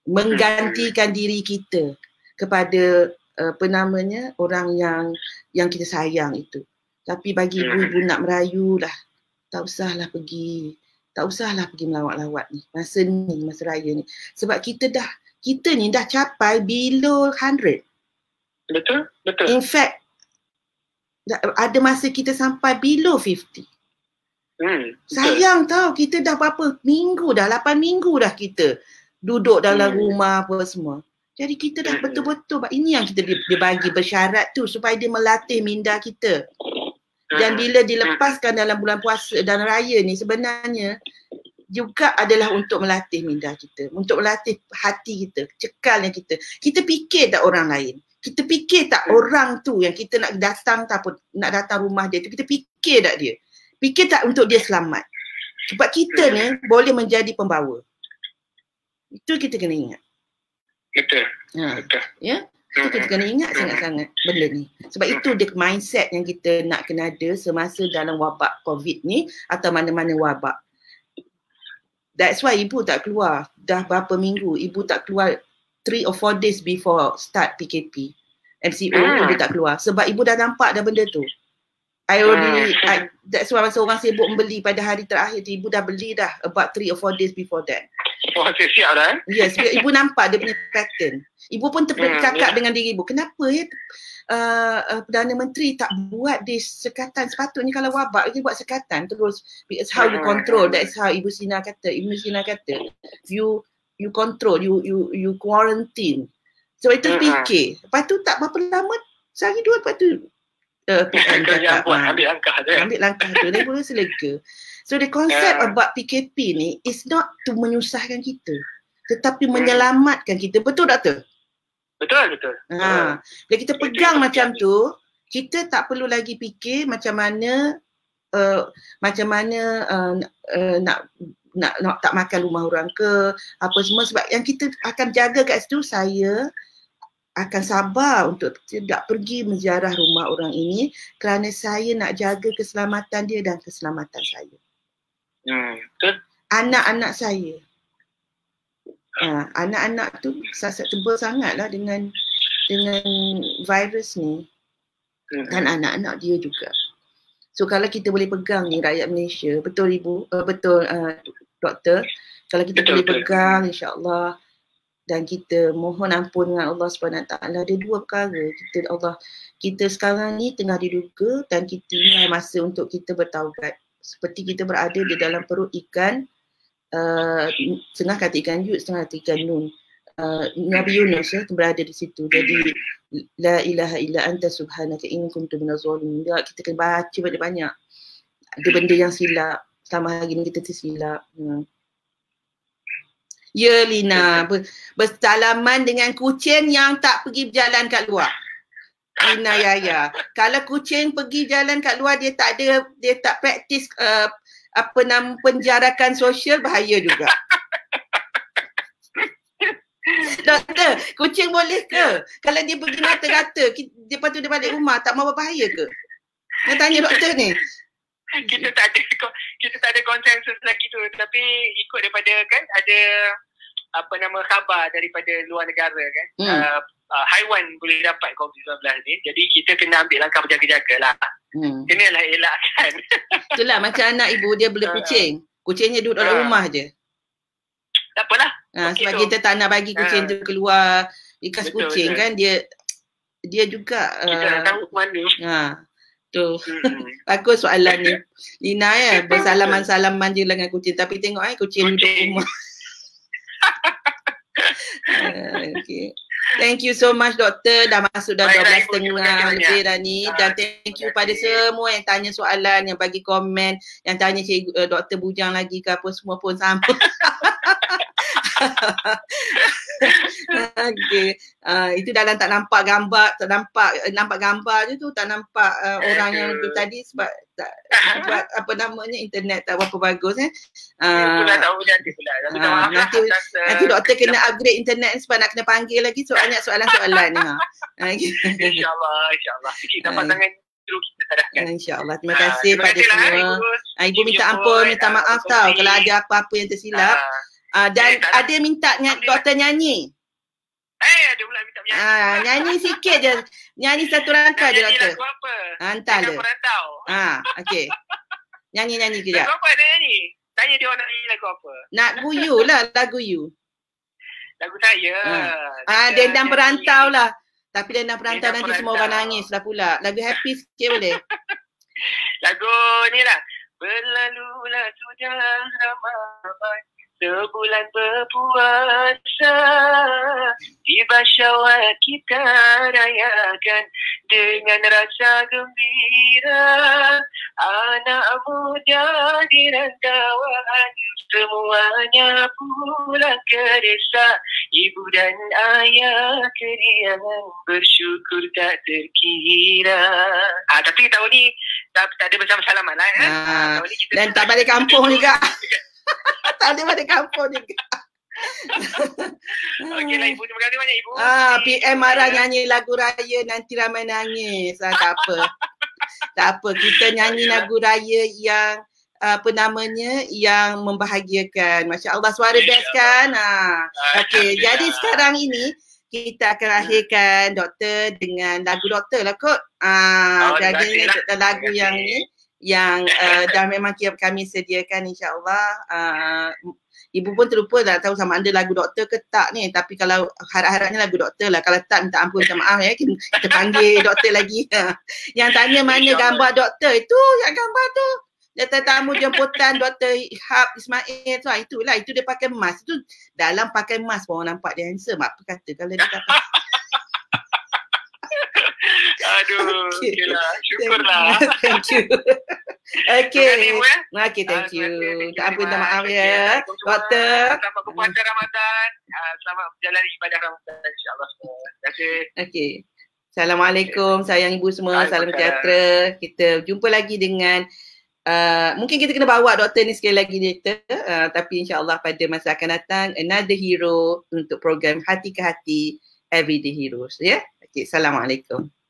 Menggantikan diri kita kepada orang yang kita sayang itu. Tapi bagi ibu-ibu nak merayu lah, tak usahlah pergi melawat-lawat ni masa raya ni. Sebab kita ni dah capai below 100. Betul. In fact, ada masa kita sampai below 50. Sayang tau, kita dah berapa minggu dah, 8 minggu dah kita duduk dalam rumah apa semua. Jadi kita dah betul-betul, ini yang kita dia bagi bersyarat tu supaya dia melatih minda kita. Dan bila dilepaskan dalam bulan puasa dan raya ni sebenarnya juga adalah untuk melatih minda kita, untuk melatih hati kita, cekalnya kita. Kita fikir tak orang lain? Kita fikir tak orang tu yang kita nak datang rumah dia tu, kita fikir tak dia? Fikir tak untuk dia selamat? Sebab kita ni boleh menjadi pembawa. Itu kita kena ingat. Betul. Ya? Itu kita kena ingat sangat-sangat benda ni. Sebab itu dia mindset yang kita nak kena ada semasa dalam wabak COVID ni atau mana-mana wabak. That's why ibu tak keluar. Dah berapa minggu ibu tak keluar 3 or 4 days before start PKP. MCO dia tak keluar. Sebab ibu dah nampak dah benda tu. That's why masa orang sibuk membeli pada hari terakhir tu, ibu dah beli dah about 3 or 4 days before that. Siap dah. Yes, ibu nampak dia punya pattern. Ibu pun terpercakap dengan diri ibu. Kenapa Perdana Menteri tak buat di sekatan? Sepatutnya kalau wabak dia buat sekatan terus. It's how you control. That's how Ibu Sina kata. You control, you quarantine. So itu fikir. Lepas tu tak berapa lama, sehari dua lepas tu PM cakap, ambil langkah tu. Dia boleh selega. So the concept about PKP ni is not to menyusahkan kita, tetapi menyelamatkan kita. Betul tak tu? Betul. Bila kita pegang macam tu, kita tak perlu lagi fikir macam mana macam mana nak tak makan rumah orang ke apa semua, sebab yang kita akan jaga kat situ, saya akan sabar untuk tidak pergi menziarah rumah orang ini kerana saya nak jaga keselamatan dia dan keselamatan saya. Betul. Anak-anak saya. Anak-anak tu tebal sangatlah dengan virus ni. Dan anak-anak dia juga. So kalau kita boleh pegang ni rakyat Malaysia, betul Ibu, betul Doktor, kalau kita boleh pegang insya-Allah dan kita mohon ampun dengan Allah SWT, ada dua perkara. Kita sekarang ni tengah diduga dan kita ini masa untuk kita bertaubat. Seperti kita berada di dalam perut ikan, setengah kata ikan Yud, setengah kata ikan Nun. Nabi Yunus berada di situ. Jadi la ilaha illa anta subhanaka inni kuntu minaz zalimin. Kita kena baca banyak-banyak. Ada benda yang silap. Selama hari ni kita tersilap. Ya Lina, bersalaman dengan kucing yang tak pergi berjalan kat luar. Lina Yaya. Kalau kucing pergi jalan kat luar, dia tak praktis penjarakan sosial, bahaya juga. Doktor, kucing boleh ke? Kalau dia pergi rata-rata, lepas tu dia balik rumah, tak mau berbahaya ke? Nak tanya doktor ni. Kita tak ada konsensus lagi tu, tapi ikut daripada kan ada khabar daripada luar negara kan, haiwan boleh dapat COVID-19 ni, jadi kita kena ambil langkah berjaga-jaga lah. Kenalah elakkan. Itulah macam anak ibu, dia beli kucingnya duduk dalam rumah je. Tak apalah. Sebab kita tak nak bagi kucing tu keluar ikas kucing kan, dia juga kita nak tahu ke mana. Tu. Bagus soalan ni. Lina bersalaman-salaman je dengan kucing, tapi tengok kucing duduk rumah. Okay. Thank you so much doktor, dah masuk dah 12.30 lebih dah ni, dan thank you pada semua yang tanya soalan, yang bagi komen, yang tanya cikgu Dr. Bujang lagi ke apa, semua pun sama. Okay. Itu dalam tak nampak gambar, nampak gambar je tu, tak nampak orang yang tu tadi sebab internet tak berapa bagus nanti doktor kena upgrade internet sebab nak kena panggil lagi banyak soalan-soalan ni. InsyaAllah sikit dapat tangan terus kita sadahkan. InsyaAllah. Terima kasih pada semua. Ibu minta ampun, minta maaf tau kalau ada apa-apa yang tersilap. Dan ada minta doktor nyanyi. Ada pula minta menyanyi. Nyanyi sikit je. Nyanyi satu rangka je doktor. Lagu apa? Hantar je. Okey. Nyanyi kejap. Lagu apa ada nyanyi? Tanya dia orang nak nyanyi lagu apa? Nak guyu lah, lagu you. Lagu saya. Dendam Perantau lah. Tapi Dendam Perantau nanti semua orang nangis lah pula. Lagu happy sikit boleh? Lagu ni lah. Berlalulah sudah Ramadan, sebulan berpuasa, tiba Syawal kita rayakan dengan rasa gembira. Anak muda di rantauan, semuanya pulang ke desa. Ibu dan ayah keriangan, bersyukur tak terkira. Tapi tahun ni tak ada bersama-salaman lah dan tak balik kampung juga. Tak ada balik kampung juga. Okeylah Ibu, terima kasih banyak Ibu. PM marah nyanyi lagu raya, nanti ramai nangis. Tak apa, kita nyanyi lagu raya yang yang membahagiakan. Masya Allah, suara best kan? Okey, jadi sekarang ini kita akan akhirkan doktor dengan lagu doktor lah kot. Jadi lagu yang ni yang dah memang kami sediakan, insyaAllah. Ibu pun terlupa dah tahu sama ada lagu doktor ke tak ni. Tapi kalau harap-harapnya lagu doktor lah. Kalau tak, minta ampun, minta maaf ya. Kita panggil doktor lagi. Yang tanya mana gambar doktor itu, yang gambar tu tetamu jemputan Dr. Ihab Ismail tu, itulah, itu dia pakai mask. Itu dalam pakai mask pun orang nampak dia handsome. Apa kata kalau dia kata aduh, okeylah, syukurlah. Thank you. Okay. Okay, thank you. Tak apa, minta maaf ya. Doktor. Selamat berpuasa Ramadan. Selamat berjalan ibadah Ramadan, insyaAllah. Terima kasih. Okay. Assalamualaikum, sayang ibu semua. Salam sejahtera. Kita jumpa lagi dengan Mungkin kita kena bawa doktor ni sekali lagi later, tapi insyaAllah pada masa akan datang another hero untuk program Hati ke Hati Everyday Heroes, ya. Okay, Assalamualaikum.